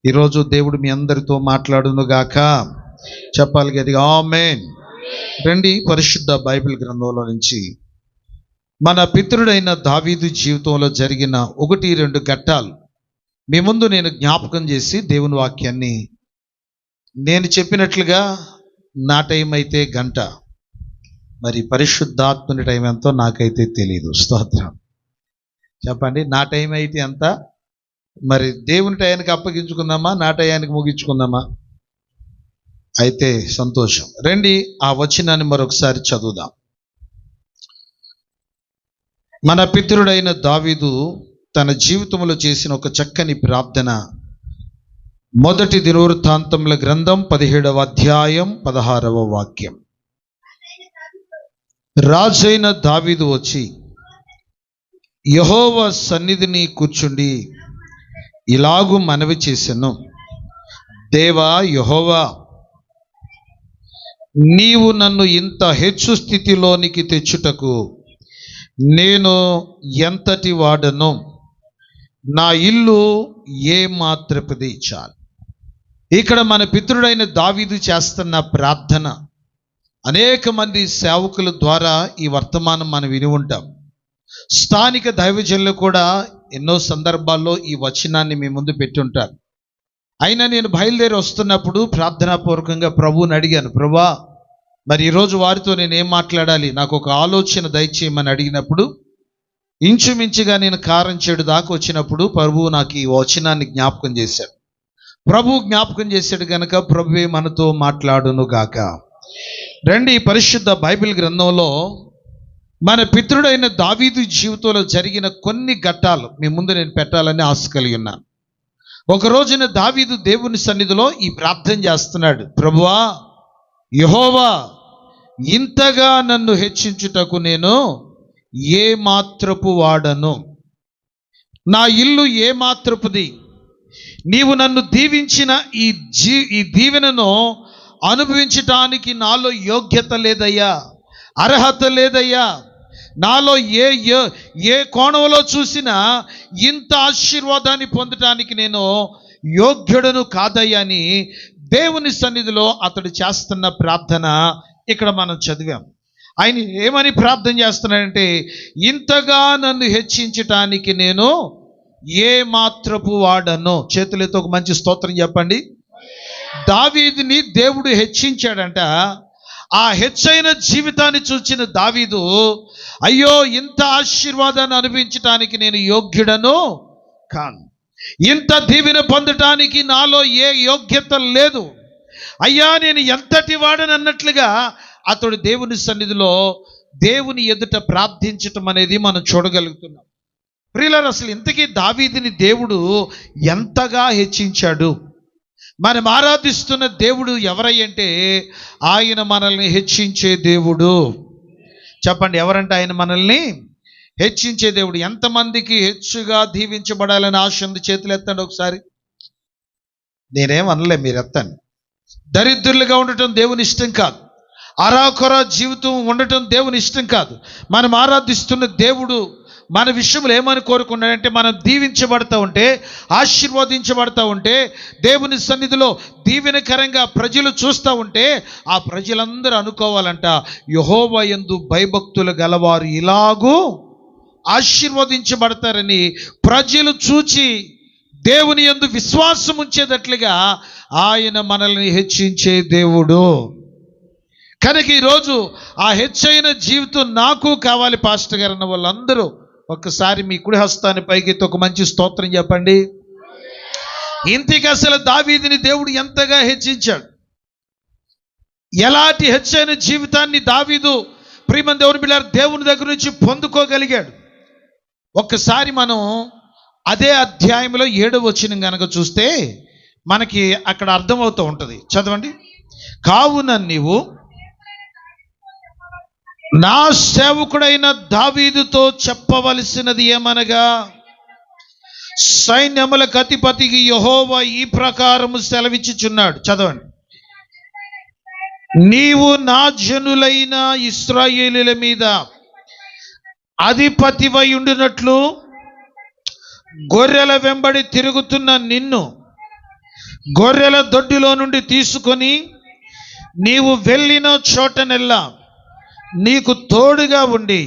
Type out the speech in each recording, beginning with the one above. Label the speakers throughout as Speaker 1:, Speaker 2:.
Speaker 1: ఈరోజు దేవుడు మీ అందరితో మాట్లాడునుగాక. చెప్పాలి గట్టిగా ఆమేన్. రండి, పరిశుద్ధ బైబిల్ గ్రంథంలో నుంచి మన పితరుడైన దావీదు జీవితంలో జరిగిన 1-2 ఘట్టాలు మీ ముందు నేను జ్ఞాపకం చేసి దేవుని వాక్యాన్ని నేను చెప్పినట్లుగా నా టైం అయితే గంట, మరి పరిశుద్ధాత్మని టైం ఎంతో నాకైతే తెలియదు. స్తోత్రం. చెప్పండి, నా టైం అయితే ఎంత? మరి దేవుని టయానికి అప్పగించుకుందామా, నా టయానికి ముగించుకుందామా? అయితే సంతోషం. రండి, ఆ వచనాన్ని మరొకసారి చదువుదాం. మన పితరుడైన దావీదు తన జీవితంలో చేసిన ఒక చక్కని ప్రార్థన. మొదటి దినవృత్తాంతముల గ్రంథం 17వ అధ్యాయం 16వ వాక్యం. రాజైన దావీదు వచ్చి యెహోవా సన్నిధిని కూర్చుండి ఇలాగు మనవి చేసెను, దేవా యెహోవా, నీవు నన్ను ఇంత హెచ్చు స్థితిలోనికి తెచ్చుటకు నేను ఎంతటి వాడను? నా ఇల్లు ఏ మాత్రపది చాలు. ఇక్కడ మన పితరుడైన దావీదు చేస్తున్న ప్రార్థన అనేక మంది సేవకుల ద్వారా ఈ వర్తమానం మనం విని ఉంటాం. స్థానిక దైవజనులు కూడా ఎన్నో సందర్భాల్లో ఈ వచనాన్ని మీ ముందు పెట్టుంటారు. అయినా నేను బయలుదేరి వస్తున్నప్పుడు ప్రార్థనాపూర్వకంగా ప్రభువుని అడిగాను, ప్రభా, మరి ఈరోజు వారితో నేనేం మాట్లాడాలి, నాకు ఒక ఆలోచన దయచేయమని అడిగినప్పుడు ఇంచుమించుగా నేను 6-7 దాకా వచ్చినప్పుడు ప్రభువు నాకు ఈ వచనాన్ని జ్ఞాపకం చేశాడు. ప్రభువు జ్ఞాపకం చేశాడు కనుక ప్రభువే మనతో మాట్లాడును గాక. రండి, పరిశుద్ధ బైబిల్ గ్రంథంలో మన పితరుడైన దావీదు జీవితంలో జరిగిన కొన్ని ఘట్టాలు మీ ముందు నేను పెట్టాలని ఆశ కలిగి ఉన్నాను. ఒక రోజున దావీదు దేవుని సన్నిధిలో ఈ ప్రార్థన చేస్తున్నాడు, ప్రభువా యెహోవా, ఇంతగా నన్ను హెచ్చించుటకు నేను ఏ మాత్రపు వాడను? నా ఇల్లు ఏ మాత్రపుది? నీవు నన్ను దీవించిన ఈ దీవెనను అనుభవించటానికి నాలో యోగ్యత లేదయ్యా, అర్హత లేదయ్యా. నాలో ఏ కోణంలో చూసినా ఇంత ఆశీర్వాదాన్ని పొందటానికి నేను యోగ్యుడను కాదయ్యా అని దేవుని సన్నిధిలో అతడు చేస్తున్న ప్రార్థన ఇక్కడ మనం చదివాం. ఆయన ఏమని ప్రార్థన చేస్తున్నాడంటే, ఇంతగా నన్ను హెచ్చించటానికి నేను ఏ మాత్రపు వాడను? చేతులతో ఒక మంచి స్తోత్రం చెప్పండి. దావీదుని దేవుడు హెచ్చించాడంట. ఆ హెచ్చైన జీవితాన్ని చూచిన దావీదు, అయ్యో, ఇంత ఆశీర్వాదాన్ని అనుభవించటానికి నేను యోగ్యుడను కాను, ఇంత దీవెన పొందటానికి నాలో ఏ యోగ్యత లేదు అయ్యా, నేను ఎంతటి వాడని అన్నట్లుగా అతడు దేవుని సన్నిధిలో దేవుని ఎదుట ప్రార్థించటం అనేది మనం చూడగలుగుతున్నాం. ప్రియులారా, అసలు ఇంతకీ దావీదుని దేవుడు ఎంతగా హెచ్చించాడు? మనం ఆరాధిస్తున్న దేవుడు ఎవరయ్యంటే ఆయన మనల్ని హెచ్చించే దేవుడు. చెప్పండి, ఎవరంటే ఆయన మనల్ని హెచ్చించే దేవుడు. ఎంతమందికి హెచ్చుగా దీవించబడాలని ఆశ ఉంది? చేతులు ఎత్తండి ఒకసారి. నేనేం అనలే, మీరు ఎత్తండి. దరిద్రులుగా ఉండటం దేవుని ఇష్టం కాదు. అరాకొర జీవితం ఉండటం దేవుని ఇష్టం కాదు. మనం ఆరాధిస్తున్న దేవుడు మన విషయంలో ఏమని కోరుకున్నాడంటే, మనం దీవించబడతా ఉంటే, ఆశీర్వదించబడతా ఉంటే, దేవుని సన్నిధిలో దీవెనకరంగా ప్రజలు చూస్తూ ఉంటే ఆ ప్రజలందరూ అనుకోవాలంట, యెహోవా యందు భయభక్తులు గలవారు ఇలాగూ ఆశీర్వదించబడతారని. ప్రజలు చూచి దేవుని యందు విశ్వాసం ఉంచేటట్లుగా ఆయన మనల్ని హెచ్చించే దేవుడు. కనుక ఈరోజు ఆ హెచ్చైన జీవితం నాకు కావాలి పాస్టర్ గారు అన్న వాళ్ళందరూ ఒక్కసారి మీ కుడి హస్తాన్ని పైకెత్తి ఒక మంచి స్తోత్రం చెప్పండి. ఇంతకీ అసలు దావీదుని దేవుడు ఎంతగా హెచ్చించాడు? ఎలాంటి హెచ్చైన జీవితాన్ని దావీదు ప్రియమైన దేవుని బిడ్డలారా దేవుని దగ్గర నుంచి పొందుకోగలిగాడు? ఒక్కసారి మనం అదే అధ్యాయంలో 7వ వచనం కనుక చూస్తే మనకి అక్కడ అర్థమవుతూ ఉంటుంది. చదవండి. కావున నీవు నా సేవకుడైన దావీదుతో చెప్పవలసినది ఏమనగా, సైన్యములకు అధిపతికి యెహోవా ఈ ప్రకారము సెలవిచ్చుచున్నాడు. చదవండి. నీవు నా జనులైన ఇశ్రాయేలీయుల మీద అధిపతివై ఉండినట్లు గొర్రెల వెంబడి తిరుగుతున్న నిన్ను గొర్రెల దొడ్డిలో నుండి తీసుకొని నీవు వెళ్ళిన చోటనెల్లా నీకు తోడుగా ఉండి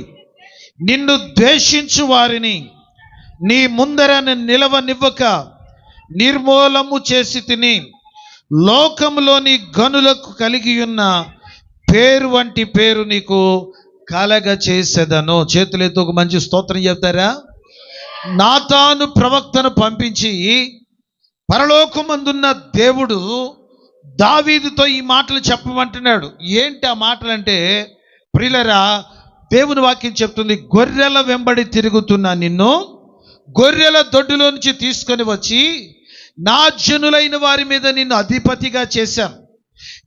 Speaker 1: నిన్ను ద్వేషించు వారిని నీ ముందర నిలవనివ్వక నిర్మూలము చేసి తిని లోకములోని గనులకు కలిగి ఉన్న పేరు వంటి పేరు నీకు కలగ చేసేదను. చేతులెత్తి ఒక మంచి స్తోత్రం చెప్తారా? నాతాను ప్రవక్తను పంపించి పరలోకమందున్న దేవుడు దావీదుతో ఈ మాటలు చెప్పమంటున్నాడు. ఏంటి ఆ మాటలు అంటే, ప్రియులరా, దేవుని వాక్యం చెప్తుంది, గొర్రెల వెంబడి తిరుగుతున్న నిన్ను గొర్రెల దొడ్డిలో నుంచి తీసుకొని వచ్చి నా జనులైన వారి మీద నిన్ను అధిపతిగా చేశాను.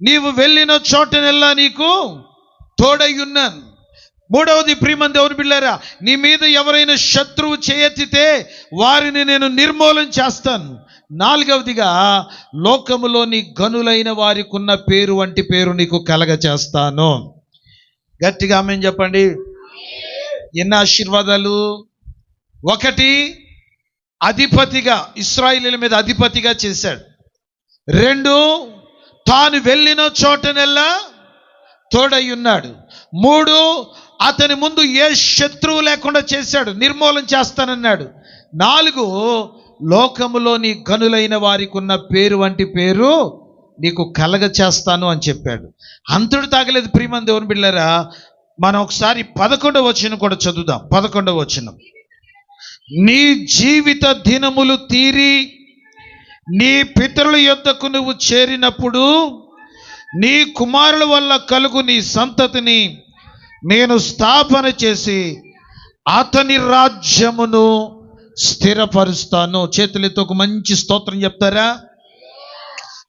Speaker 1: నీవు వెళ్ళిన చోటనెల్లా నీకు తోడై ఉన్నాను. మూడవది, ప్రియమైన దేవుని బిడ్డలారా, నీ మీద ఎవరైనా శత్రువు చేయెత్తితే వారిని నేను నిర్మూలన చేస్తాను. నాలుగవదిగా, లోకములోని గనులైన వారికి ఉన్న పేరు వంటి పేరు నీకు కలగ చేస్తాను. గట్టిగా ఆమేన్ చెప్పండి. ఎన్ని ఆశీర్వాదాలు! ఒకటి, అధిపతిగా, ఇశ్రాయేలీయుల మీద అధిపతిగా చేశాడు. రెండు, తాను వెళ్ళిన చోటనెల్లా తోడై ఉన్నాడు. మూడు, అతని ముందు ఏ శత్రువు లేకుండా చేశాడు, నిర్మూలన చేస్తానన్నాడు. నాలుగు, లోకములోని గనులైన వారికి ఉన్న పేరు వంటి పేరు నీకు కలగ చేస్తాను అని చెప్పాడు. అంతుడు తాగలేదు ప్రియమైన దేవుని బిడ్డలారా. మనం ఒకసారి 11వ వచనం కూడా చదువుదాం. 11వ వచనం, నీ జీవిత దినములు తీరి నీ పితరుల యొద్దకు నువ్వు చేరినప్పుడు నీ కుమారుల వల్ల కలుగు నీ సంతతిని నేను స్థాపన చేసి అతని రాజ్యమును స్థిరపరుస్తాను. చేతులతో ఒక మంచి స్తోత్రం చెప్తారా?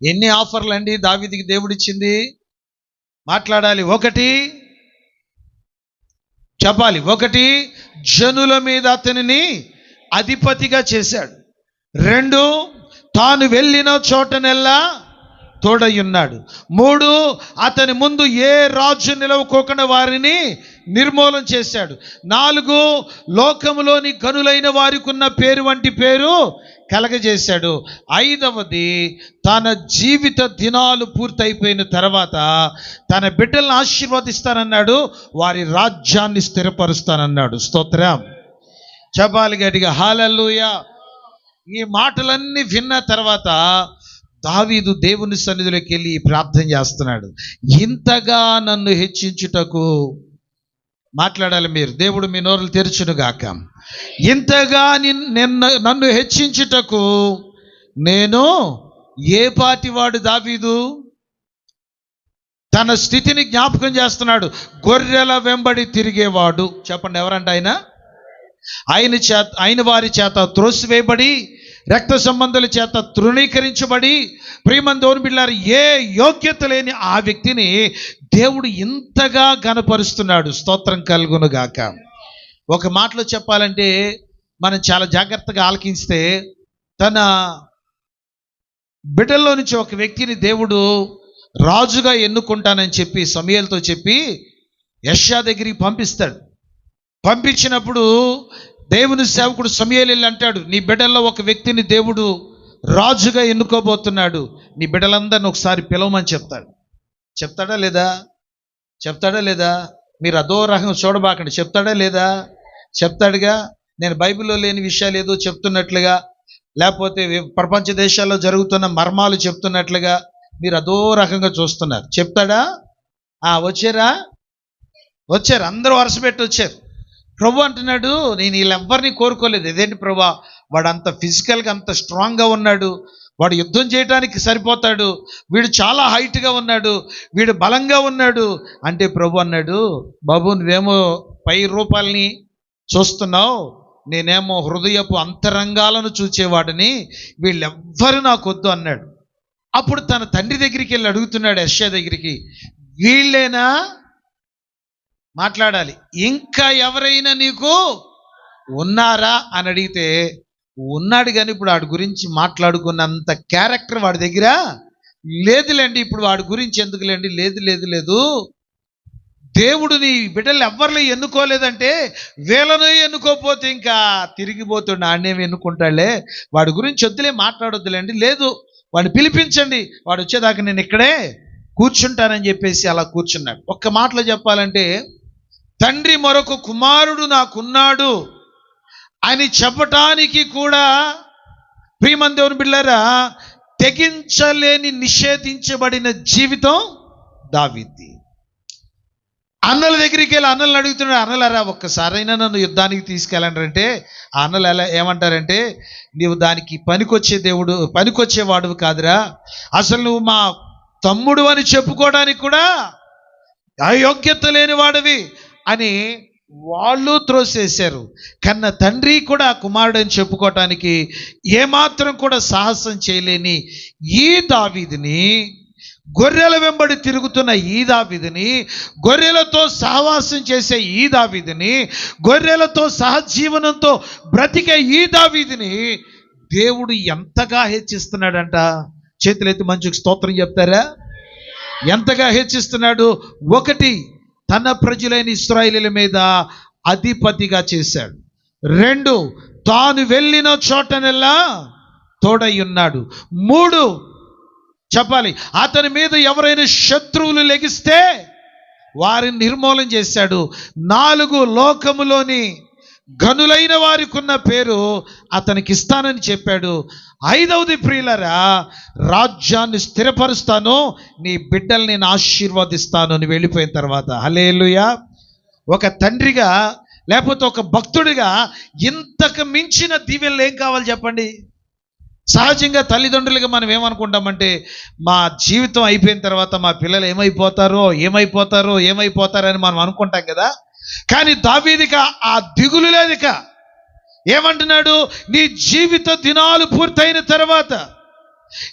Speaker 1: ఎన్ని ఆఫర్లు అండి దావీదుకి దేవుడిచ్చింది? మాట్లాడాలి. ఒకటి చెప్పాలి. ఒకటి, జనుల మీద అతనిని అధిపతిగా చేశాడు. రెండు, తాను వెళ్ళిన చోటనెల్లా తోడయ్యున్నాడు. మూడు, అతని ముందు ఏ రాజు నిలవకోకుండా వారిని నిర్మూలన చేశాడు. నాలుగు, లోకములోని గనులైన వారికి ఉన్న పేరు వంటి పేరు కలగజేశాడు. ఐదవది, తన జీవిత దినాలు పూర్తయిపోయిన తర్వాత తన బిడ్డలను ఆశీర్వదిస్తానన్నాడు, వారి రాజ్యాన్ని స్థిరపరుస్తానన్నాడు. స్తోత్రం చెప్పాలి గట్టిగా, హల్లెలూయా. ఈ మాటలన్నీ విన్న తర్వాత దావీదు దేవుని సన్నిధిలోకి వెళ్ళి ప్రార్థన చేస్తున్నాడు. ఇంతగా నన్ను హెచ్చించుటకు, మాట్లాడాలి మీరు, దేవుడు మీ నోరులు తెరచునుగాక. ఇంతగా నన్ను హెచ్చించుటకు నేను ఏ పాటివాడు? దావీదు తన స్థితిని జ్ఞాపకం చేస్తున్నాడు. గొర్రెల వెంబడి తిరిగేవాడు. చెప్పండి, ఎవరంట ఆయన? ఆయన వారి చేత త్రోసివేయబడి రక్త సంబంధుల చేత తృణీకరించబడి, ప్రియమైన దేవుని బిడ్డలారా, ఏ యోగ్యత లేని ఆ వ్యక్తిని దేవుడు ఇంతగా ఘనపరుస్తున్నాడు. స్తోత్రం కలుగును గాక. ఒక మాటలో చెప్పాలంటే, మనం చాలా జాగ్రత్తగా ఆలకిస్తే, తన బిడ్డల్లో నుంచి ఒక వ్యక్తిని దేవుడు రాజుగా ఎన్నుకుంటానని చెప్పి సమూయేలుతో చెప్పి యెషయా దగ్గరికి పంపిస్తాడు. పంపించినప్పుడు దేవుని సేవకుడు సమూయేలు వెళ్ళి అంటాడు, నీ బిడ్డల్లో ఒక వ్యక్తిని దేవుడు రాజుగా ఎన్నుకోబోతున్నాడు, నీ బిడ్డలందరిని ఒకసారి పిలవమని చెప్తాడు. చెప్తాడా లేదా? చెప్తాడా లేదా? మీరు అదో రకంగా చూడబాకండి. చెప్తాడా లేదా? చెప్తాడుగా. నేను బైబిల్లో లేని విషయాలు ఏదో చెప్తున్నట్లుగా, లేకపోతే ప్రపంచ దేశాల్లో జరుగుతున్న మర్మాలు చెప్తున్నట్లుగా మీరు అదో రకంగా చూస్తున్నారు. చెప్తాడా? వచ్చారు, అందరూ వరుస పెట్టి వచ్చారు. ప్రభు అంటున్నాడు, నేను వీళ్ళెవ్వరిని కోరుకోలేదు. ఇదేంటి ప్రభా, వాడు అంత ఫిజికల్గా అంత స్ట్రాంగ్గా ఉన్నాడు, వాడు యుద్ధం చేయడానికి సరిపోతాడు, వీడు చాలా హైట్గా ఉన్నాడు, వీడు బలంగా ఉన్నాడు అంటే ప్రభు అన్నాడు, బాబు నువ్వేమో పై రూపాలని చూస్తున్నావు, నేనేమో హృదయపు అంతరంగాలను చూచేవాడిని, వీళ్ళెవ్వరు నాకు వద్దు అన్నాడు. అప్పుడు తన తండ్రి దగ్గరికి వెళ్ళి అడుగుతున్నాడు, యెషయా దగ్గరికి, వీళ్ళేనా? మాట్లాడాలి. ఇంకా ఎవరైనా నీకు ఉన్నారా అని అడిగితే, ఉన్నాడు కానీ ఇప్పుడు వాడి గురించి మాట్లాడుకున్నంత క్యారెక్టర్ వాడి దగ్గర లేదులేండి, ఇప్పుడు వాడి గురించి ఎందుకులేండి, లేదు, దేవుడు నీ బిడ్డలు ఎవ్వరిని ఎన్నుకోలేదంటే వీళ్ళను ఎన్నుకోకపోతే ఇంకా తిరిగిపోతుండే, ఆడనేమి ఎన్నుకుంటాడులే, వాడి గురించి వద్దులే, మాట్లాడొద్దులేండి, లేదు వాడిని పిలిపించండి, వాడు వచ్చేదాకా నేను ఇక్కడే కూర్చుంటానని చెప్పేసి అలా కూర్చున్నాడు. ఒక్క మాటలో చెప్పాలంటే, తండ్రి మరొక కుమారుడు నాకున్నాడు అని చెప్పటానికి కూడా ప్రియమైన దేవుని బిడ్డలారా తెగించలేని నిషేధించబడిన జీవితం దావీదుది. అన్నల దగ్గరికి వెళ్ళి అన్నలను అడుగుతున్నాడు, అన్నలారా ఒక్కసారైనా నన్ను యుద్ధానికి తీసుకెళ్ళండి అంటే ఆ అన్నలు ఏమంటారంటే, నీవు దానికి పనికొచ్చేవాడు కాదురా, అసలు నువ్వు మా తమ్ముడు అని చెప్పుకోవడానికి కూడా అయోగ్యత లేని వాడివి అని వాళ్ళు త్రోసేశారు. కన్న తండ్రి కూడా కుమారుడు అని చెప్పుకోవటానికి ఏమాత్రం కూడా సాహసం చేయలేని ఈ దావీదుని, గొర్రెల వెంబడి తిరుగుతున్న ఈ దావీదుని, గొర్రెలతో సహవాసం చేసే ఈ దావీదుని, గొర్రెలతో సహజీవనంతో బ్రతికే ఈ దావీదుని దేవుడు ఎంతగా హెచ్చిస్తున్నాడంట. చేతులెత్తి మంచికి స్తోత్రం చెప్తారా? ఎంతగా హెచ్చిస్తున్నాడు. ఒకటి, తన ప్రజలైన ఇశ్రాయేలీయుల మీద అధిపతిగా చేశాడు. రెండు, తాను వెళ్ళిన చోటనెల్లా తోడై ఉన్నాడు. మూడు, చెప్పాలి, అతని మీద ఎవరైనా శత్రువులు లెగిస్తే వారిని నిర్మూలన చేశాడు. నాలుగు, లోకములోని గనులైన వారికి ఉన్న పేరు అతనికి ఇస్తానని చెప్పాడు. ఐదవది ప్రియులరా, రాజ్యాన్ని స్థిరపరుస్తాను, నీ బిడ్డల్ని నేను ఆశీర్వదిస్తాను అని వెళ్ళిపోయిన తర్వాత, హల్లెలూయా. ఒక తండ్రిగా లేకపోతే ఒక భక్తుడిగా ఇంతకు మించిన దీవెనలు ఏం కావాలి చెప్పండి? సహజంగా తల్లిదండ్రులుగా మనం ఏమనుకుంటామంటే, మా జీవితం అయిపోయిన తర్వాత మా పిల్లలు ఏమైపోతారని మనం అనుకుంటాం కదా. కానీ దావీదుకి ఆ దిగులు లేదిక. ఏమంటున్నాడు? నీ జీవిత దినాలు పూర్తయిన తర్వాత,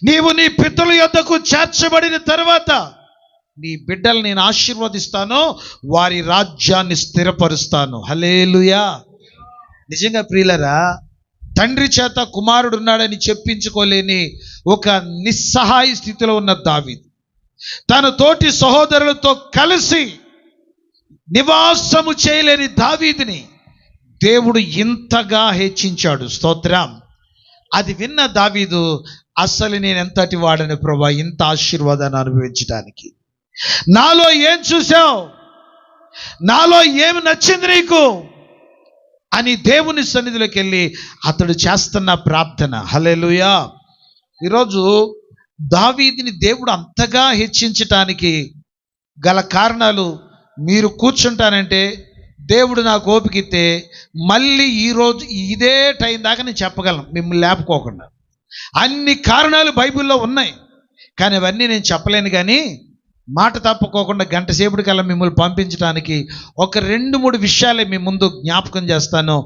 Speaker 1: నీవు నీ పితరుల యొద్దకు చేర్చబడిన తర్వాత నీ బిడ్డలు నేను ఆశీర్వదిస్తాను, వారి రాజ్యాన్ని స్థిరపరుస్తాను. హల్లెలూయా. నిజంగా ప్రియులరా, తండ్రి చేత కుమారుడు ఉన్నాడని చెప్పించుకోలేని ఒక నిస్సహాయ స్థితిలో ఉన్న దావీదు తన తోటి సహోదరులతో కలిసి నివాసము చేయలేని దావీదుని దేవుడు ఇంతగా హెచ్చించాడు. స్తోత్రం. అది విన్న దావీదు, అసలు నేను ఎంతటి వాడని ప్రభువా, ఇంత ఆశీర్వాదాన్ని అనుభవించడానికి. నాలో ఏం చూసావు, నాలో ఏమి నచ్చింది నీకు అని దేవుని సన్నిధిలోకి వెళ్ళి అతడు చేస్తున్న ప్రార్థన. హల్లెలూయా. ఈరోజు దావీదుని దేవుడు అంతగా హెచ్చించటానికి గల కారణాలు మీరు కూర్చుంటానంటే, దేవుడు నాకు ఓపిక ఇస్తే మళ్ళీ ఈరోజు ఇదే టైం దాకా నేను చెప్పగలను మిమ్మల్ని లేపుకోకుండా. అన్ని కారణాలు బైబిల్లో ఉన్నాయి, కానీ అవన్నీ నేను చెప్పలేను. కానీ మాట తప్పుకోకుండా గంట సేపటికల్లా మిమ్మల్ని పంపించడానికి ఒక 2-3 విషయాలే మీ ముందు జ్ఞాపకం చేస్తాను.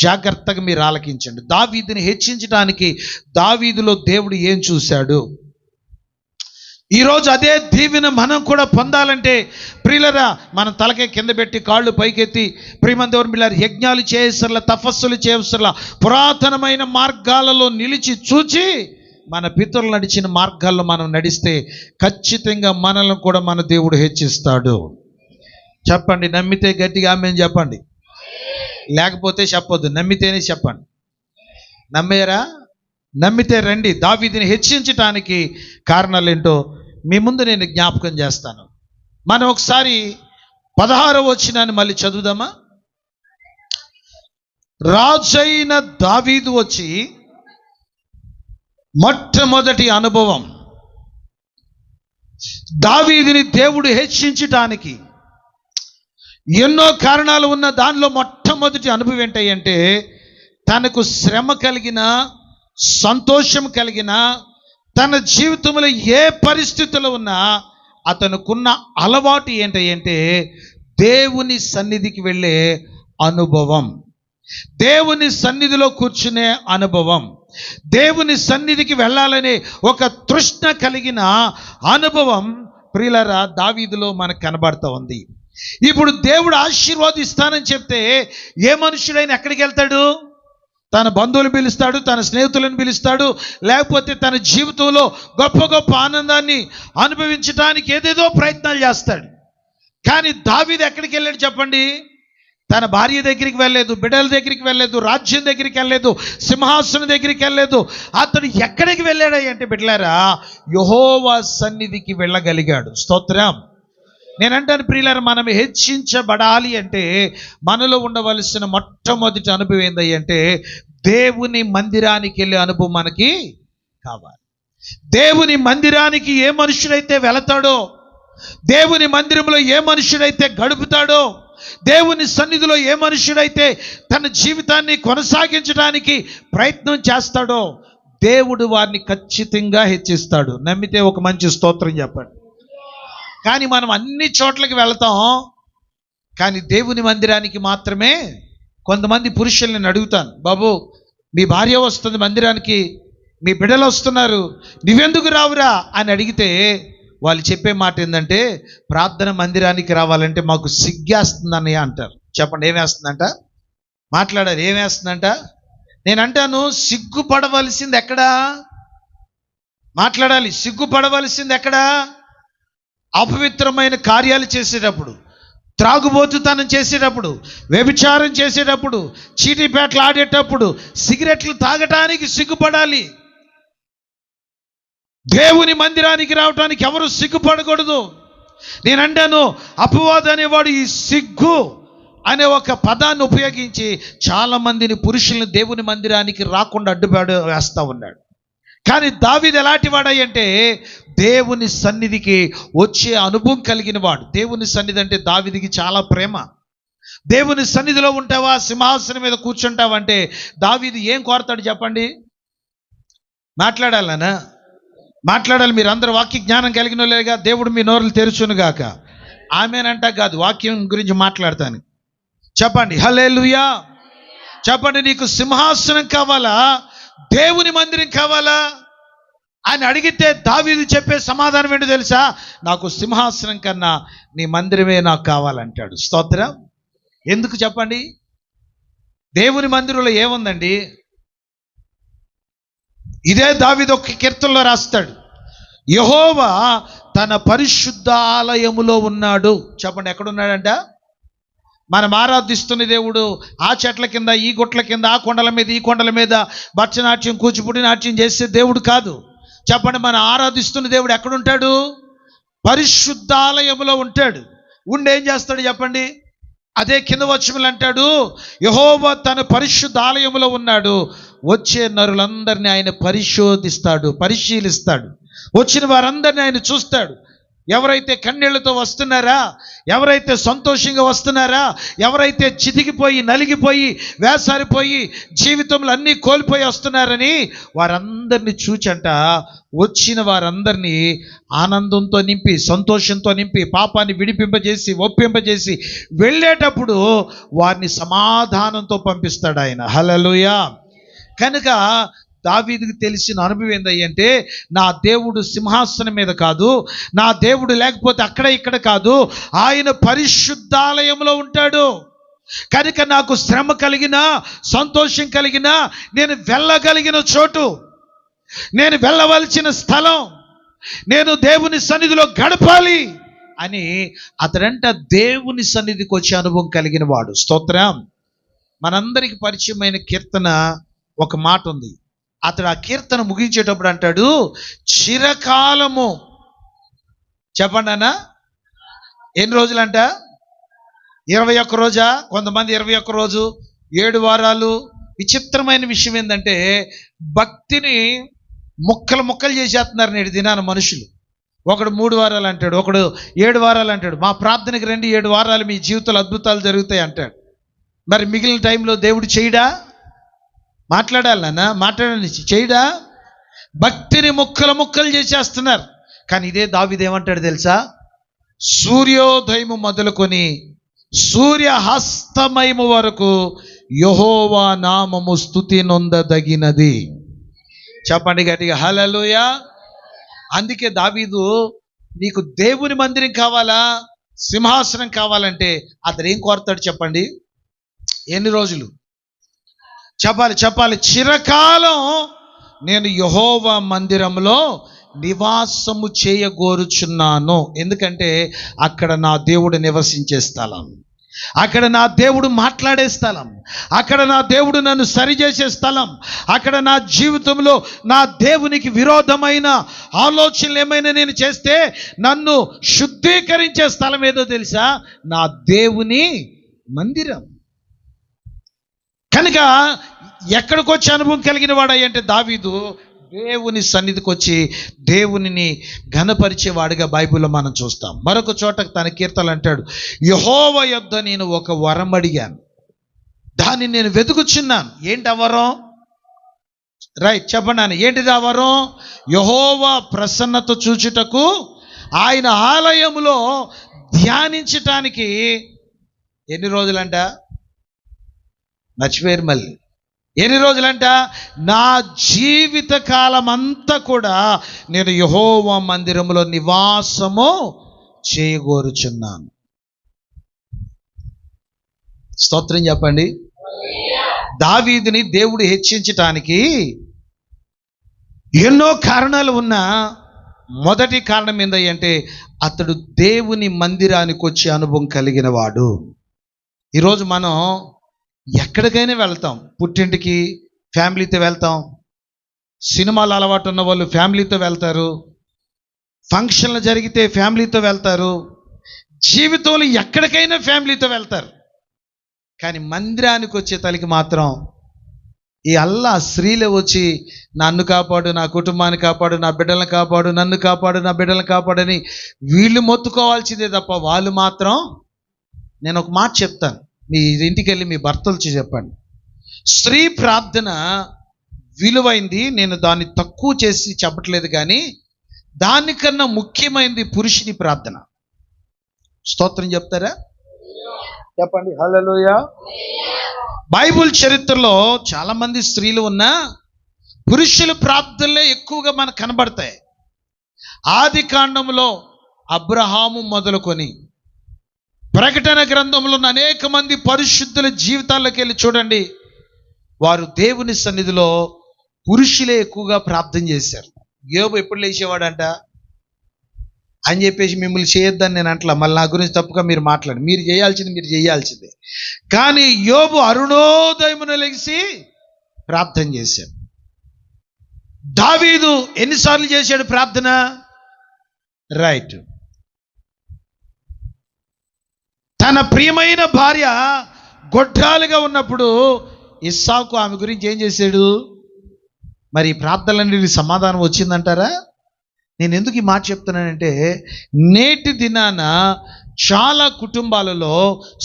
Speaker 1: జాగ్రత్తగా మీరు ఆలకించండి. దావీదుని హెచ్చించడానికి దావీదులో దేవుడు ఏం చూశాడు? ఈరోజు అదే దీవెన మనం కూడా పొందాలంటే ప్రియులరా, మనం తలకే కింద పెట్టి కాళ్ళు పైకెత్తి, ప్రియమైన దేవుని బిడ్డలారా, యజ్ఞాలు చేయసర్ల, తపస్సులు చేయసర్ల, పురాతనమైన మార్గాలలో నిలిచి చూచి మన పితరులు నడిచిన మార్గాల్లో మనం నడిస్తే ఖచ్చితంగా మనల్ని కూడా మన దేవుడు హెచ్చిస్తాడు. చెప్పండి. నమ్మితే గట్టిగా ఆమేన్ చెప్పండి, లేకపోతే చెప్పొద్దు. నమ్మితేనే చెప్పండి. నమ్మేరా? నమ్మితే రండి. దావీదుని హెచ్చించటానికి కారణాలు ఏంటో మీ ముందు నేను జ్ఞాపకం చేస్తాను. మనం ఒకసారి 16వ వచనాన్ని మళ్ళీ చదువుదామా? రాజైన దావీదు వచ్చి మొట్టమొదటి అనుభవం, దావీదుని దేవుడు హెచ్చించటానికి ఎన్నో కారణాలు ఉన్న దానిలో మొట్టమొదటి అనుభవం ఏంటంటే, తనకు శ్రమ కలిగిన, సంతోషం కలిగిన, తన జీవితంలో ఏ పరిస్థితుల్లో ఉన్నా అతనుకున్న అలవాటు ఏంటంటే దేవుని సన్నిధికి వెళ్ళే అనుభవం, దేవుని సన్నిధిలో కూర్చునే అనుభవం, దేవుని సన్నిధికి వెళ్ళాలనే ఒక తృష్ణ కలిగిన అనుభవం ప్రియులారా దావీదులో మనకు కనబడుతూ ఉంది. ఇప్పుడు దేవుడు ఆశీర్వాదిస్తానని చెప్తే ఏ మనుషుడైనా ఎక్కడికి వెళ్తాడు? తన బంధువులు పిలుస్తాడు, తన స్నేహితులను పిలుస్తాడు, లేకపోతే తన జీవితంలో గొప్ప గొప్ప ఆనందాన్ని అనుభవించడానికి ఏదేదో ప్రయత్నాలు చేస్తాడు. కానీ దావీదు ఎక్కడికి వెళ్ళాడు చెప్పండి? తన భార్య దగ్గరికి వెళ్ళలేదు, బిడ్డల దగ్గరికి వెళ్ళలేదు, రాజ్యం దగ్గరికి వెళ్ళలేదు, సింహాసనం దగ్గరికి వెళ్ళలేదు. అతడు ఎక్కడికి వెళ్ళాడు అంటే బిడ్డలారా, యెహోవా సన్నిధికి వెళ్ళగలిగాడు. స్తోత్రం. నేనంటాను ప్రియులారా, మనం హెచ్చించబడాలి అంటే మనలో ఉండవలసిన మొట్టమొదటి అనుభవం ఏంటంటే దేవుని మందిరానికి వెళ్ళే అనుభవం మనకి కావాలి. దేవుని మందిరానికి ఏ మనుషుడైతే వెళతాడో, దేవుని మందిరంలో ఏ మనుషుడైతే గడుపుతాడో, దేవుని సన్నిధిలో ఏ మనుషుడైతే తన జీవితాన్ని కొనసాగించడానికి ప్రయత్నం చేస్తాడో, దేవుడు వారిని ఖచ్చితంగా హెచ్చిస్తాడు. నమ్మితే ఒక మంచి స్తోత్రం చెప్పండి. కానీ మనం అన్ని చోట్లకి వెళతాం, కానీ దేవుని మందిరానికి మాత్రమే. కొంతమంది పురుషుల్ని అడుగుతాను, బాబు మీ భార్య వస్తుంది మందిరానికి, మీ బిడ్డలు వస్తున్నారు, నువ్వెందుకు రావురా అని అడిగితే వాళ్ళు చెప్పే మాట ఏంటంటే, ప్రార్థన మందిరానికి రావాలంటే మాకు సిగ్గేస్తుందన్నయ్య అంటారు. చెప్పండి, ఏమేస్తుందంట? మాట్లాడారు, ఏమేస్తుందంట? నేను అంటాను, సిగ్గుపడవలసింది ఎక్కడా? మాట్లాడాలి, సిగ్గుపడవలసింది ఎక్కడా? అపవిత్రమైన కార్యాలు చేసేటప్పుడు, త్రాగుబోతుతనం చేసేటప్పుడు, వ్యభిచారం చేసేటప్పుడు, చీటీపేటలు ఆడేటప్పుడు, సిగరెట్లు తాగటానికి సిగ్గుపడాలి. దేవుని మందిరానికి రావడానికి ఎవరు సిగ్గుపడకూడదు. నేను అంటాను, అపవాది అనేవాడు ఈ సిగ్గు అనే ఒక పదాన్ని ఉపయోగించి చాలా మందిని, పురుషుల్ని దేవుని మందిరానికి రాకుండా అడ్డుపడి వేస్తూ ఉన్నాడు. కానీ దావీదు ఎలాంటి వాడంటే దేవుని సన్నిధికి వచ్చే అనుభవం కలిగిన వాడు. దేవుని సన్నిధి అంటే దావీదుకి చాలా ప్రేమ. దేవుని సన్నిధిలో ఉంటావా, సింహాసనం మీద కూర్చుంటావంటే దావీదు ఏం కోరతాడు చెప్పండి? మాట్లాడాలనా? మాట్లాడాలి. మీరు అందరూ వాక్య జ్ఞానం కలిగిన వాళ్ళేగా. దేవుడు మీ నోరులు తెరుచును గాక. ఆమేనంట కాదు, వాక్యం గురించి మాట్లాడతాను. చెప్పండి హల్లెలూయా. చెప్పండి, నీకు సింహాసనం కావాలా, దేవుని మందిరం కావాలా అని అడిగితే దావీదు చెప్పే సమాధానం ఏంటో తెలుసా? నాకు సింహాసనం కన్నా నీ మందిరమే నాకు కావాలంటాడు. స్తోత్రం. ఎందుకు చెప్పండి? దేవుని మందిరంలో ఏముందండి? ఇదే దావీదు ఒక కీర్తనలో రాస్తాడు, యెహోవా తన పరిశుద్ధ ఆలయములో ఉన్నాడు. చెప్పండి, ఎక్కడున్నాడంట? మనం ఆరాధిస్తున్న దేవుడు ఆ చెట్ల కింద, ఈ గుట్ల కింద, ఆ కొండల మీద, ఈ కొండల మీద భరతనాట్యం, కూచిపూడి నాట్యం చేసే దేవుడు కాదు. చెప్పండి, మనం ఆరాధిస్తున్న దేవుడు ఎక్కడుంటాడు? పరిశుద్ధాలయములో ఉంటాడు. ఉండి ఏం చేస్తాడు చెప్పండి? అదే కింద వచనములు అంటాడు, యెహోవా తన పరిశుద్ధ ఆలయములో ఉన్నాడు, వచ్చే నరులందరినీ ఆయన పరిశోధిస్తాడు, పరిశీలిస్తాడు, వచ్చిన వారందరినీ ఆయన చూస్తాడు. ఎవరైతే కన్నీళ్లతో వస్తున్నారా, ఎవరైతే సంతోషంగా వస్తున్నారా, ఎవరైతే చితికిపోయి, నలిగిపోయి, వేసారిపోయి, జీవితంలో అన్నీ కోల్పోయి వస్తున్నారని వారందరినీ చూచంట వచ్చిన వారందరినీ ఆనందంతో నింపి, సంతోషంతో నింపి, పాపాన్ని విడిపింపజేసి, ఒప్పింపజేసి వెళ్ళేటప్పుడు వారిని సమాధానంతో పంపిస్తాడు ఆయన. హల్లెలూయా. కనుక దావీదుకు తెలిసిన అనుభవం ఏంటంటే, నా దేవుడు సింహాసనం మీద కాదు, నా దేవుడు లేకపోతే అక్కడ ఇక్కడ కాదు, ఆయన పరిశుద్ధాలయంలో ఉంటాడు. కనుక నాకు శ్రమ కలిగినా, సంతోషం కలిగినా, నేను వెళ్ళగలిగిన చోటు, నేను వెళ్ళవలసిన స్థలం, నేను దేవుని సన్నిధిలో గడపాలి అని అతడంట దేవుని సన్నిధికి వచ్చే అనుభవం కలిగిన వాడు. స్తోత్రం. మనందరికి పరిచయమైన కీర్తన ఒక మాట ఉంది. అతడు ఆ కీర్తన ముగించేటప్పుడు అంటాడు, చిరకాలము. చెప్పండి అన్న, ఎన్ని రోజులంట? 21 రోజా? కొంతమంది 21 రోజు, 7 వారాలు. విచిత్రమైన విషయం ఏంటంటే భక్తిని ముక్కలు ముక్కలు చేసేస్తున్నారు నేటి దినాన మనుషులు. ఒకడు 3 వారాలు అంటాడు, ఒకడు 7 వారాలు అంటాడు. మా ప్రార్థనకి రండి, 7 వారాలు మీ జీవితంలో అద్భుతాలు జరుగుతాయి అంటాడు. మరి మిగిలిన టైంలో దేవుడు చేయడా? మాట్లాడాలన్నా, మాట్లాడాలి, చేయడా? భక్తిని ముక్కలు ముక్కలు చేసేస్తున్నారు. కానీ ఇదే దావీదు ఏమంటాడు తెలుసా? సూర్యోదయము మొదలుకొని సూర్యహస్తమయము వరకు యెహోవా నామము స్తుతి నొందదగినది. చెప్పండి గట్టిగా హల్లెలూయా. అందుకే దావీదు, నీకు దేవుని మందిరం కావాలా, సింహాసనం కావాలంటే అతడు ఏం కోరతాడు చెప్పండి? ఎన్ని రోజులు? చెప్పాలి. చిరకాలం నేను యెహోవా మందిరంలో నివాసము చేయగోరుచున్నాను. ఎందుకంటే అక్కడ నా దేవుడు నివసించే స్థలం. అక్కడ నా దేవుడు మాట్లాడే స్థలం, అక్కడ నా దేవుడు నన్ను సరిచేసే స్థలం, అక్కడ నా జీవితంలో నా దేవునికి విరోధమైన ఆలోచనలు ఏమైనా నేను చేస్తే నన్ను శుద్ధీకరించే స్థలం ఏదో తెలుసా? నా దేవుని మందిరం. కనుక ఎక్కడికి వచ్చి అనుభవం కలిగిన వాడంటే దావీదు దేవుని సన్నిధికి వచ్చి దేవునిని ఘనపరిచేవాడిగా బైబిల్లో మనం చూస్తాం. మరొక చోట తన కీర్తనలు అంటాడు, యెహోవా యొద్ద నేను ఒక వరం అడిగాను, దాన్ని నేను వెతుకుచున్నాను. ఏంటి ఆ వరం? రైట్, చెప్పండి. ఏంటిది ఆ వరం? యెహోవా ప్రసన్నత చూచుటకు, ఆయన ఆలయములో ధ్యానించటానికి ఎన్ని రోజులంట? మర్చిపోయారు మళ్ళీ. ఎన్ని రోజులంట? నా జీవిత కాలం అంతా కూడా నేను యెహోవా మందిరములో నివాసము చేయగోరుచున్నాను. స్తోత్రం చెప్పండి. దావీదుని దేవుడు హెచ్చించటానికి ఎన్నో కారణాలు ఉన్నా మొదటి కారణం ఏంటంటే అతడు దేవుని మందిరానికి వచ్చే అనుభవం కలిగిన వాడు. ఈరోజు మనం ఎక్కడికైనా వెళ్తాం, పుట్టింటికి ఫ్యామిలీతో వెళ్తాం, సినిమాలు అలవాటు ఉన్న వాళ్ళు ఫ్యామిలీతో వెళ్తారు, ఫంక్షన్లు జరిగితే ఫ్యామిలీతో వెళ్తారు, జీవితంలో ఎక్కడికైనా ఫ్యామిలీతో వెళ్తారు. కానీ మందిరానికి వచ్చే తల్లికి మాత్రం ఈ అల్లా స్త్రీలు వచ్చి నన్ను కాపాడు, నా కుటుంబాన్ని కాపాడు, నా బిడ్డలను కాపాడు, నన్ను కాపాడు, నా బిడ్డలను కాపాడని వీళ్ళు మొత్తుకోవాల్సిందే తప్ప వాళ్ళు మాత్రం, నేను ఒక మాట చెప్తాను, మీ ఇంటికి వెళ్ళి మీ భర్తలు చెప్పండి, స్త్రీ ప్రార్థన విలువైంది, నేను దాన్ని తక్కువ చేసి చెప్పట్లేదు, కానీ దానికన్నా ముఖ్యమైనది పురుషుని ప్రార్థన. స్తోత్రం చెప్తారా? చెప్పండి హల్లెలూయా. బైబిల్ చరిత్రలో చాలా మంది స్త్రీలు ఉన్నా పురుషుల ప్రార్థనలే ఎక్కువగా మనకు కనబడతాయి. ఆది కాండంలో అబ్రహాము మొదలుకొని ప్రకటన గ్రంథంలో ఉన్న అనేక మంది పరిశుద్ధుల జీవితాల్లోకి వెళ్ళి చూడండి, వారు దేవుని సన్నిధిలో పురుషులే ఎక్కువగా ప్రార్థన చేశారు. యోబు ఎప్పుడు లేచేవాడంట అని చెప్పేసి మిమ్మల్ని చేయొద్దని నేను అంటలా, మళ్ళీ నా గురించి తప్పుగా మీరు మాట్లాడి, మీరు చేయాల్సిందే. కానీ యోబు అరుణోదయమున లెగిసి ప్రార్థన చేశాడు. దావీదు ఎన్నిసార్లు చేశాడు ప్రార్థన? రైట్, తన ప్రియమైన భార్య గొడ్రాలుగా ఉన్నప్పుడు ఇస్సాకు ఆమె గురించి ఏం చేశాడు? మరి ఈ ప్రార్థనలన్నిటికీ సమాధానం వచ్చిందంటారా? నేను ఎందుకు ఈ మాట చెప్తున్నానంటే, నేటి దినాన చాలా కుటుంబాలలో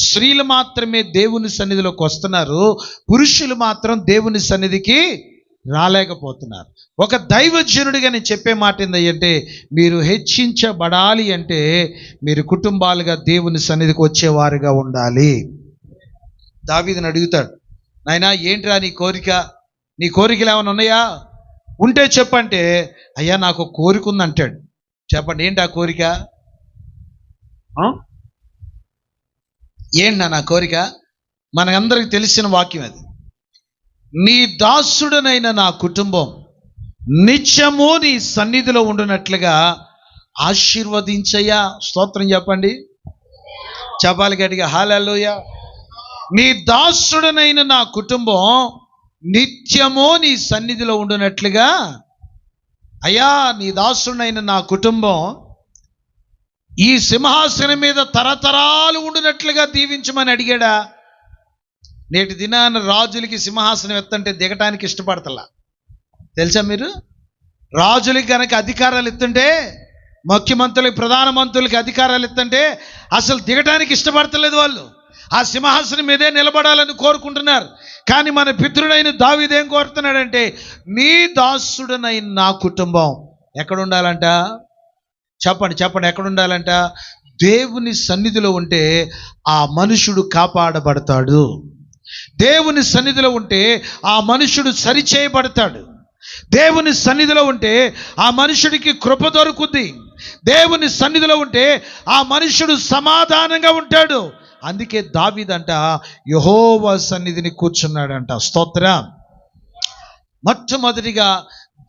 Speaker 1: స్త్రీలు మాత్రమే దేవుని సన్నిధిలోకి వస్తున్నారు, పురుషులు మాత్రం దేవుని సన్నిధికి రాలేకపోతున్నారు. ఒక దైవజనుడిగా నేను చెప్పే మాట ఏంటంటే, మీరు హెచ్చించబడాలి అంటే మీరు కుటుంబాలుగా దేవుని సన్నిధికి వచ్చేవారుగా ఉండాలి. దావీదుని అడుగుతాడు, నాయనా ఏంట్రా నీ కోరిక? నీ కోరికలు ఏమైనా ఉన్నాయా? ఉంటే చెప్పంటే, అయ్యా నాకు కోరిక ఉంది అంటాడు. చెప్పండి, ఏంటి ఆ కోరిక? ఏంటి నా కోరిక? మనకందరికి తెలిసిన వాక్యం అది. నీ దాసుడనైన నా కుటుంబం నిత్యము నీ సన్నిధిలో ఉండునట్లుగా ఆశీర్వదించయ్యా. స్తోత్రం చెప్పండి, చెప్పాలి గట్టిగా హల్లెలూయా. నీ దాసుడనైన నా కుటుంబం నిత్యము నీ సన్నిధిలో ఉండునట్లుగా, అయ్యా నీ దాసుడనైన నా కుటుంబం ఈ సింహాసనం మీద తరతరాలు ఉండునట్లుగా దీవించమని అడిగాడా? నేటి దినాన రాజులకి సింహాసనం ఎత్తంటే దిగటానికి ఇష్టపడతలా, తెలుసా మీరు? రాజులకి కనుక అధికారాలు ఎత్తుంటే, ముఖ్యమంత్రులకి ప్రధానమంత్రులకి అధికారాలు ఎత్తంటే అసలు దిగటానికి ఇష్టపడతలేదు వాళ్ళు. ఆ సింహాసనం మీదే నిలబడాలని కోరుకుంటున్నారు. కానీ మన పితృడైన దావీదు ఏం కోరుతున్నాడంటే, నీ దాసుడనైన నా కుటుంబం ఎక్కడ ఉండాలంట? చెప్పండి ఎక్కడ ఉండాలంట? దేవుని సన్నిధిలో ఉంటే ఆ మనుషుడు కాపాడబడతాడు. దేవుని సన్నిధిలో ఉంటే ఆ మనుషుడు సరిచేయబడతాడు. దేవుని సన్నిధిలో ఉంటే ఆ మనుషుడికి కృప దొరుకుద్ది. దేవుని సన్నిధిలో ఉంటే ఆ మనుషుడు సమాధానంగా ఉంటాడు. అందుకే దావీదంట యెహోవా సన్నిధిని కూర్చున్నాడంట. స్తోత్రం. మొట్టమొదటిగా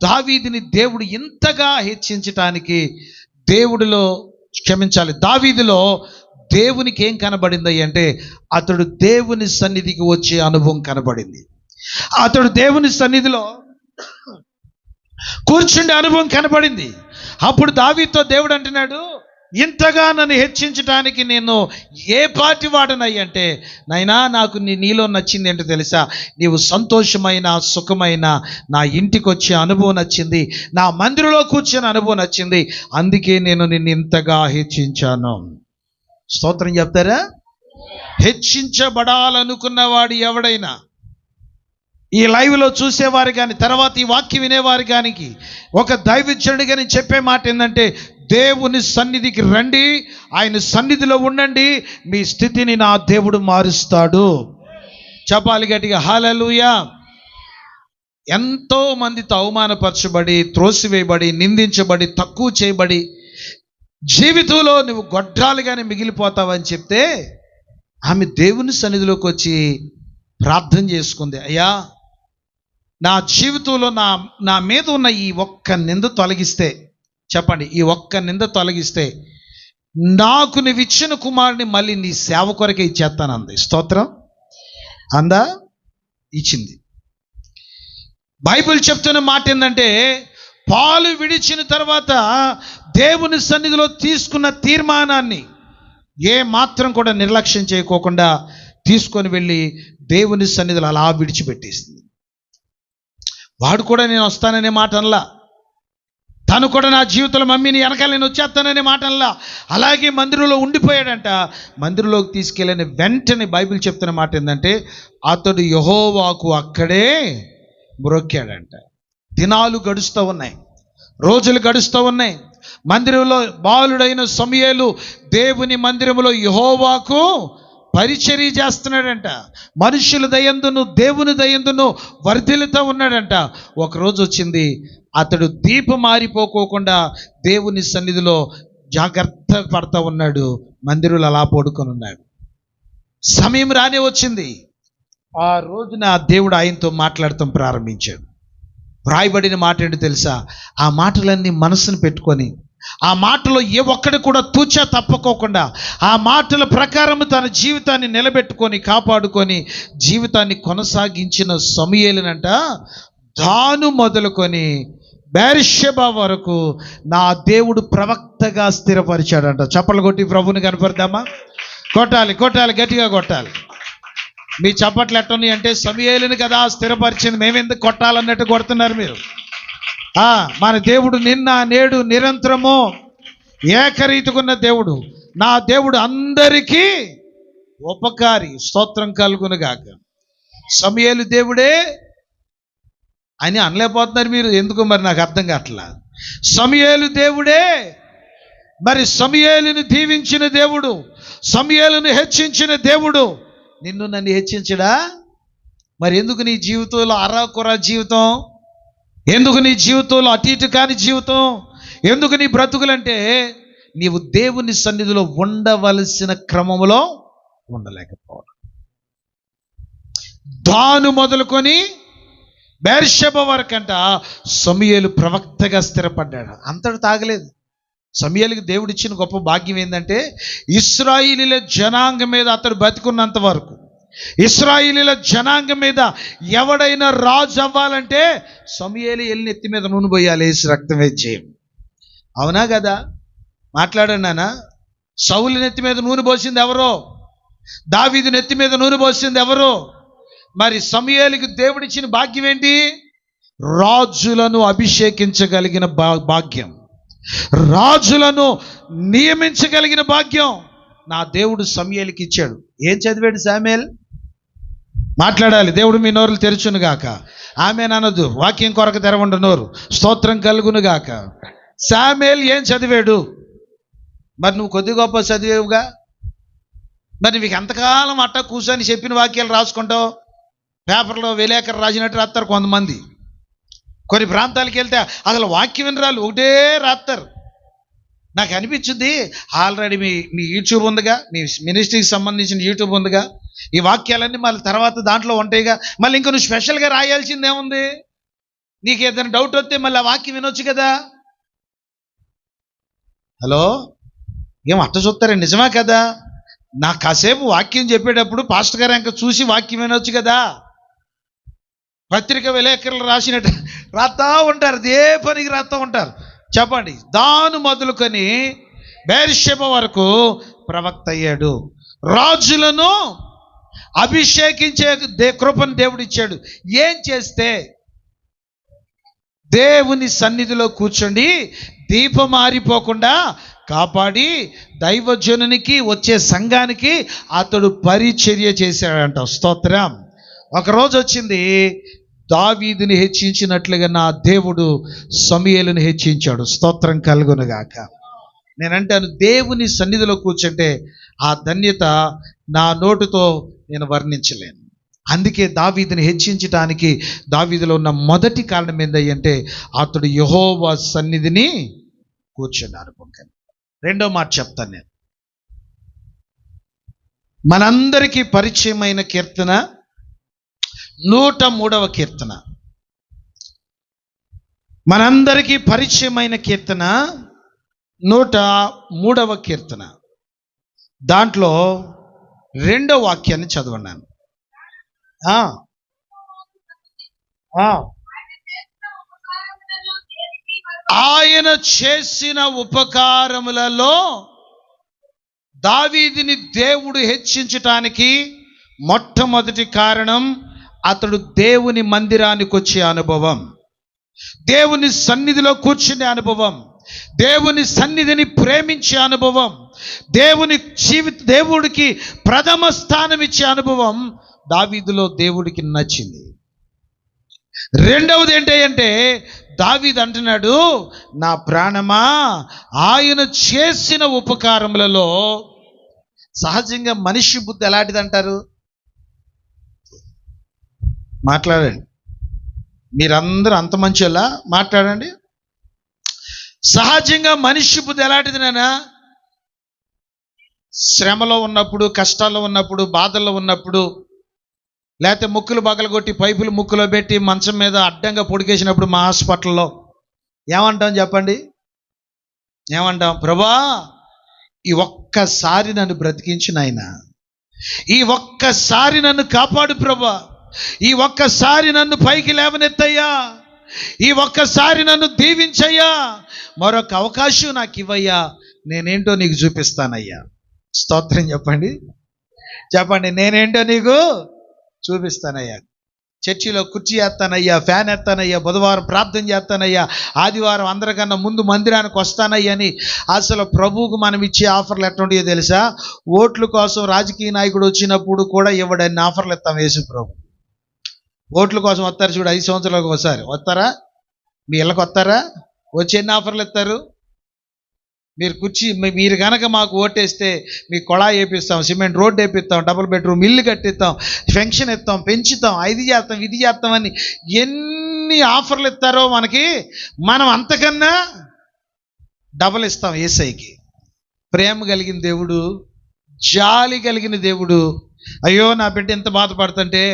Speaker 1: దావీదుని దేవుడు ఇంతగా హెచ్చించటానికి దావీదులో దేవునికి ఏం కనబడింది అంటే అతడు దేవుని సన్నిధికి వచ్చే అనుభవం కనబడింది. అతడు దేవుని సన్నిధిలో కూర్చుండే అనుభవం కనబడింది. అప్పుడు దావీదుతో దేవుడు అంటున్నాడు, ఇంతగా నన్ను హెచ్చించడానికి నేను ఏ పాటి వాడనయ్యి అంటే, నైనా నాకు నీలో నచ్చింది ఏంటో తెలుసా, నీవు సంతోషమైన సుఖమైన నా ఇంటికి వచ్చే అనుభవం నచ్చింది, నా మందిరంలో కూర్చున్న అనుభవం నచ్చింది, అందుకే నేను నిన్ను ఇంతగా హెచ్చించాను. స్తోత్రం చెప్తారా? హెచ్చించబడాలనుకున్నవాడు ఎవడైనా, ఈ లైవ్లో చూసేవారు కానీ తర్వాత ఈ వాక్యం వినేవారు కానీ, ఒక దైవజనుడిగా నేను చెప్పే మాట ఏంటంటే, దేవుని సన్నిధికి రండి, ఆయన సన్నిధిలో ఉండండి, మీ స్థితిని నా దేవుడు మారుస్తాడు. చెప్పాలి గట్టిగా హల్లెలూయా. ఎంతో మందితో అవమానపరచబడి, త్రోసివేయబడి, నిందించబడి, తక్కువ చేయబడి జీవితంలో నువ్వు గొడ్రాలుగానే మిగిలిపోతావని చెప్తే ఆమె దేవుని సన్నిధిలోకి వచ్చి ప్రార్థన చేసుకుంది, అయ్యా నా జీవితంలో నా మీద ఉన్న ఈ ఒక్క నింద తొలగిస్తే, చెప్పండి, ఈ ఒక్క నింద తొలగిస్తే నాకు నువ్వు ఇచ్చిన కుమారుని మళ్ళీ నీ సేవ కొరకే ఇచ్చేస్తానంది. స్తోత్రం. అందా? ఇచ్చింది. బైబిల్ చెప్తున్న మాట ఏంటంటే, పాలు విడిచిన తర్వాత దేవుని సన్నిధిలో తీసుకున్న తీర్మానాన్ని ఏ మాత్రం కూడా నిర్లక్ష్యం చేయకోకుండా తీసుకొని వెళ్ళి దేవుని సన్నిధిలో అలా విడిచిపెట్టేసింది. వాడు కూడా నేను వస్తాననే మాట అనలా, తను కూడా నా జీవితంలో మమ్మీని వెనకాల నేను వచ్చేస్తాననే మాట అనలా, అలాగే మందిరంలో ఉండిపోయాడంట. మందిరంలోకి తీసుకెళ్ళిన వెంటనే బైబిల్ చెప్తున్న మాట ఏంటంటే, అతడు యెహోవాకు అక్కడే మ్రొక్కాడంట. దినాలు గడుస్తూ ఉన్నాయి, రోజులు గడుస్తూ ఉన్నాయి. మందిరంలో బాలుడైన సమూయేలు దేవుని మందిరంలో యెహోవాకు పరిచర్య చేస్తున్నాడంట. మనుషుల దయందును దేవుని దయందును వర్ధిల్లుతూ ఉన్నాడంట. ఒకరోజు వచ్చింది, అతడు దీపం మారిపోకోకుండా దేవుని సన్నిధిలో జాగ్రత్త పడతా ఉన్నాడు, మందిరంలో అలా పడుకొని ఉన్నాడు. సమయం రానే వచ్చింది. ఆ రోజున దేవుడు ఆయనతో మాట్లాడటం ప్రారంభించాడు. వ్రాయబడిన మాట ఏంటో తెలుసా, ఆ మాటలన్నీ మనసును పెట్టుకొని, ఆ మాటలో ఏ ఒక్కడి కూడా తూచా తప్పకోకుండా ఆ మాటల ప్రకారం తన జీవితాన్ని నిలబెట్టుకొని కాపాడుకొని జీవితాన్ని కొనసాగించిన సమూయేలునంట దాను మొదలుకొని బెర్షెబా వరకు నా దేవుడు ప్రవక్తగా స్థిరపరిచాడంట. చప్పట్లు కొట్టి ప్రభువుని కనపడదామా? కొట్టాలి, కొట్టాలి, గట్టిగా కొట్టాలి. మీ చప్పట్లు ఎట్టని అంటే సమూయేలుని కదా స్థిరపరిచింది, మేమెందుకు కొట్టాలన్నట్టు కొడుతున్నారు మీరు. మన దేవుడు నిన్న నేడు నిరంతరము ఏకరీతికున్న దేవుడు. నా దేవుడు అందరికీ ఉపకారి. స్తోత్రం కలుగునుగాక. సమూయేలు దేవుడే అని అనలేకపోతున్నారు మీరు, ఎందుకు మరి నాకు అర్థం కావట్లా. సమూయేలు దేవుడే, మరి సమూయేలుని దీవించిన దేవుడు, సమూయేలుని హెచ్చించిన దేవుడు నిన్ను నన్ను హెచ్చించడా? మరి ఎందుకు నీ జీవితంలో అరాకొర జీవితం, ఎందుకు నీ జీవితంలో అటు ఇటు కాని జీవితం, ఎందుకు నీ బ్రతుకులంటే నీవు దేవుని సన్నిధిలో ఉండవలసిన క్రమంలో ఉండలేకపోవడం. దాను మొదలుకొని బెర్షెబా వరకంట సమూయేలు ప్రవక్తగా స్థిరపడ్డాడు. అంతటి తాగలేదు. సమూయేలుకి దేవుడిచ్చిన గొప్ప భాగ్యం ఏంటంటే, ఇశ్రాయేలీయుల జనాంగం మీద అతడు బతికున్నంత వరకు, ఇశ్రాయేలీయుల జనాంగం మీద ఎవడైనా రాజు అవ్వాలంటే సమూయేలు వెళ్ళి నెత్తి మీద నూనె పోయాలి, వేసి రక్తం వేసి. అవునా కదా? మాట్లాడండి నాన్న. సౌలు నెత్తి మీద నూనె పోసింది ఎవరో? దావీదు నెత్తి మీద నూనె పోసింది ఎవరో? మరి సమూయేలుకి దేవుడిచ్చిన భాగ్యం ఏంటి? రాజులను అభిషేకించగలిగిన భాగ్యం, రాజులను నియమించగలిగిన భాగ్యం నా దేవుడు సమూయేలుకి ఇచ్చాడు. ఏం చదివాడు శామ్యూయేల్? మాట్లాడాలి. దేవుడు మీ నోరులు తెరుచును గాక. ఆమె అనొద్దు, వాక్యం కొరకు తెరవండు నోరు. స్తోత్రం కలుగును గాక. శామ్యూయేల్ ఏం చదివాడు? మరి నువ్వు కొద్ది గొప్ప చదివేవుగా, మరి నీకు ఎంతకాలం అట్ట కూర్చొని చెప్పిన వాక్యాలు రాసుకుంటావు? పేపర్లో విలేకరు రాసినట్టు రాస్తారు కొంతమంది. కొన్ని ప్రాంతాలకు వెళ్తే అసలు వాక్యం వినరాలు ఒకటే రాస్తారు. నాకు అనిపించింది, ఆల్రెడీ మీ యూట్యూబ్ ఉందిగా, మీ మినిస్ట్రీకి సంబంధించిన యూట్యూబ్ ఉందిగా, ఈ వాక్యాలన్నీ మళ్ళీ తర్వాత దాంట్లో ఉంటాయిగా, మళ్ళీ ఇంకా నువ్వు స్పెషల్గా రాయాల్సింది ఏముంది? నీకు ఏదైనా డౌట్ వస్తే మళ్ళీ ఆ వాక్యం వినొచ్చు కదా. హలో, ఏం అట్ట చూస్తారా? నిజమా కదా? నాకు కాసేపు వాక్యం చెప్పేటప్పుడు పాస్టర్ గారు ఇంకా చూసి వాక్యం వినొచ్చు కదా. పత్రిక విలేకరులు రాసినట్టు రాస్తా ఉంటారు, ఏ పనికి రాస్తా ఉంటారు. చెప్పండి, దాను మొదలుకొని బెర్షెబ వరకు ప్రవక్త అయ్యాడు. రాజులను అభిషేకించే కృపను దేవుడు ఇచ్చాడు. ఏం చేస్తే? దేవుని సన్నిధిలో కూర్చోండి, దీపం ఆరిపోకుండా కాపాడి దైవజనునికి వచ్చే సంఘానికి అతడు పరిచర్య చేశాడంట. స్తోత్రం. ఒకరోజు వచ్చింది, దావీదుని హెచ్చించినట్లుగా నా దేవుడు సమూయేలును హెచ్చించాడు. స్తోత్రం కలుగునుగాక. నేనంటాను, దేవుని సన్నిధిలో కూర్చుంటే ఆ ధన్యత నా నోటుతో నేను వర్ణించలేను. అందుకే దావీదుని హెచ్చించటానికి దావీదులో ఉన్న మొదటి కారణం ఏంటంటే అతడు యెహోవా సన్నిధిని కూర్చున్నాడు. రెండో మాట చెప్తాను నేను. మనందరికీ పరిచయమైన కీర్తన 103వ కీర్తన. మనందరికీ పరిచయమైన కీర్తన 103వ కీర్తన. దాంట్లో 2వ వాక్యాన్ని చదవన్నాను. ఆయన చేసిన ఉపకారములలో దావీదుని దేవుడు హెచ్చించటానికి మొట్టమొదటి కారణం అతడు దేవుని మందిరానికి వచ్చే అనుభవం, దేవుని సన్నిధిలో కూర్చునే అనుభవం, దేవుని సన్నిధిని ప్రేమించే అనుభవం, దేవుడికి ప్రథమ స్థానం ఇచ్చే అనుభవం దావీదులో దేవుడికి నచ్చింది. రెండవది ఏంటంటే దావీదు అంటున్నాడు, నా ప్రాణమా ఆయన చేసిన ఉపకారములలో. సహజంగా మనిషి బుద్ధి ఎలాంటిది అంటారు? మాట్లాడండి, మీరందరూ అంత మంచిలా మాట్లాడండి. సహజంగా మనిషి బుద్ధి ఎలాంటిది నానా? శ్రమలో ఉన్నప్పుడు, కష్టాల్లో ఉన్నప్పుడు, బాధల్లో ఉన్నప్పుడు, లేకపోతే ముక్కులు పగలగొట్టి పైపులు ముక్కులో పెట్టి మంచం మీద అడ్డంగా పొడికేసినప్పుడు మా హాస్పిటల్లో ఏమంటాం చెప్పండి? ఏమంటాం? ప్రభా, ఈ ఒక్కసారి నన్ను బ్రతికించు నాయనా, ఈ ఒక్కసారి నన్ను కాపాడు ప్రభా, ఈ ఒక్కసారి నన్ను పైకి లేవనెత్తయ్యా, ఈ ఒక్కసారి నన్ను దీవించయ్యా, మరొక అవకాశం నాకు ఇవ్వయ్యా, నేనేంటో నీకు చూపిస్తానయ్యా. స్తోత్రం చెప్పండి, చెప్పండి. నేనేంటో నీకు చూపిస్తానయ్యా. చర్చిలో కుర్చీ వేస్తానయ్యా, ఫ్యాన్ వేస్తానయ్యా, బుధవారం ప్రార్థన చేస్తానయ్యా, ఆదివారం అందరికన్నా ముందు మందిరానికి వస్తానయ్యా అని. అసలు ప్రభువుకు మనం ఇచ్చే ఆఫర్లు ఎట్లుంటాయో తెలుసా? ఓట్ల కోసం రాజకీయ నాయకుడు వచ్చినప్పుడు కూడా ఇవ్వడన్ని ఆఫర్లు ఇస్తాం యేసు ప్రభు. ఓట్ల కోసం వస్తారు చూడు, 5 సంవత్సరాలకు ఒకసారి వస్తారా? మీ ఇళ్ళకి వస్తారా? వచ్చి ఎన్ని ఆఫర్లు ఇస్తారు? మీరు కనుక మాకు ఓటేస్తే మీకు కొళాయి వేపిస్తాం, సిమెంట్ రోడ్డు వేపిస్తాం, డబుల్ బెడ్రూమ్ ఇల్లు కట్టిస్తాం, పెన్షన్ ఇస్తాం, పెంచుతాం, ఇది చేస్తాం, ఇది చేస్తామని ఎన్ని ఆఫర్లు ఇస్తారో మనకి, మనం అంతకన్నా డబల్ ఇస్తాం యేసయ్యకి. ప్రేమ కలిగిన దేవుడు, జాలి కలిగిన దేవుడు. అయ్యో నా బిడ్డ ఎంత బాధపడుతుంటే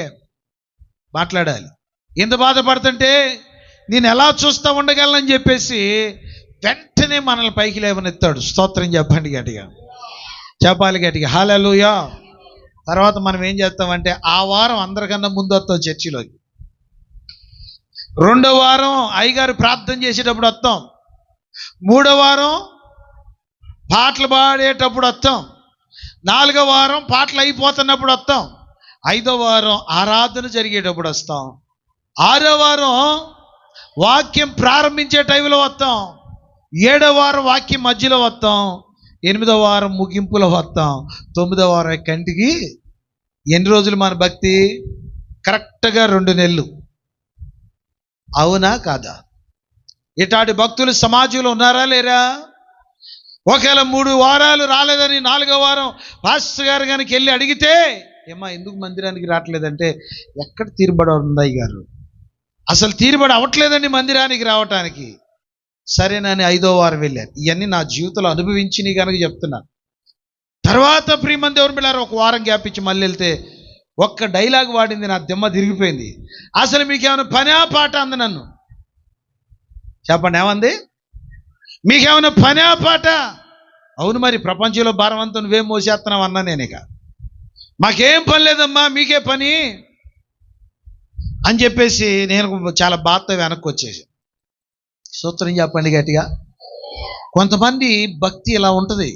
Speaker 1: మాట్లాడాలి, ఎంత బాధపడుతుంటే నేను ఎలా చూస్తూ ఉండగలనని చెప్పేసి వెంటనే మనల్ని పైకి లేవనెత్తాడు. స్తోత్రం చెప్పండి గట్టిగా, చెప్పాలి గట్టిగా, హల్లెలూయా. తర్వాత మనం ఏం చేస్తామంటే ఆ వారం అందరికన్నా ముందు వస్తాం చర్చిలోకి, 2వ వారం అయ్యగారు ప్రార్థన చేసేటప్పుడు వస్తాం, 3వ వారం పాటలు పాడేటప్పుడు వస్తాం, 4వ వారం పాటలు అయిపోతున్నప్పుడు వస్తాం, 5వ వారం ఆరాధన జరిగేటప్పుడు వస్తాం, 6వ వారం వాక్యం ప్రారంభించే టైంలో వస్తాం, 7వ వారం వాక్యం మధ్యలో వస్తాం, 8వ వారం ముగింపులో వస్తాం, 9వ వారం కంటికి. ఎన్ని రోజులు మన భక్తి? కరెక్ట్గా 2 నెలలు. అవునా కాదా? ఇట్లాంటి భక్తులు సమాజంలో ఉన్నారా లేరా? ఒకవేళ 3 వారాలు రాలేదని 4వ వారం పాస్టర్ గారు కనుక వెళ్ళి అడిగితే, ఏమ్మా ఎందుకు మందిరానికి రావట్లేదంటే, ఎక్కడ తీరుబడి ఉందయ్య గారు, అసలు తీరుబడి అవ్వట్లేదండి మందిరానికి రావటానికి. సరేనని 5వ వారం వెళ్ళాను. ఇవన్నీ నా జీవితంలో అనుభవించి కనుక చెప్తున్నాను. తర్వాత ప్రియమంది ఎవరు వెళ్ళారు, 1 వారం గ్యాప్ ఇచ్చి మళ్ళీ వెళ్తే ఒక్క డైలాగ్ వాడింది, నా దిమ్మ తిరిగిపోయింది. అసలు మీకేమైనా పనా పాట అంది నన్ను. చెప్పండి ఏమంది? మీకేమైనా పనా పాట? అవును, మరి ప్రపంచంలో భారం అంతా నువ్వేం మోసేస్తున్నావు అన్నా నేను. ఇక మాకేం పని లేదమ్మా, మీకే పని అని చెప్పేసి నేను చాలా బాధతో వెనక్కి వచ్చేసి. స్తోత్రం చెప్పండి గట్టిగా. కొంతమంది భక్తి ఇలా ఉంటుంది,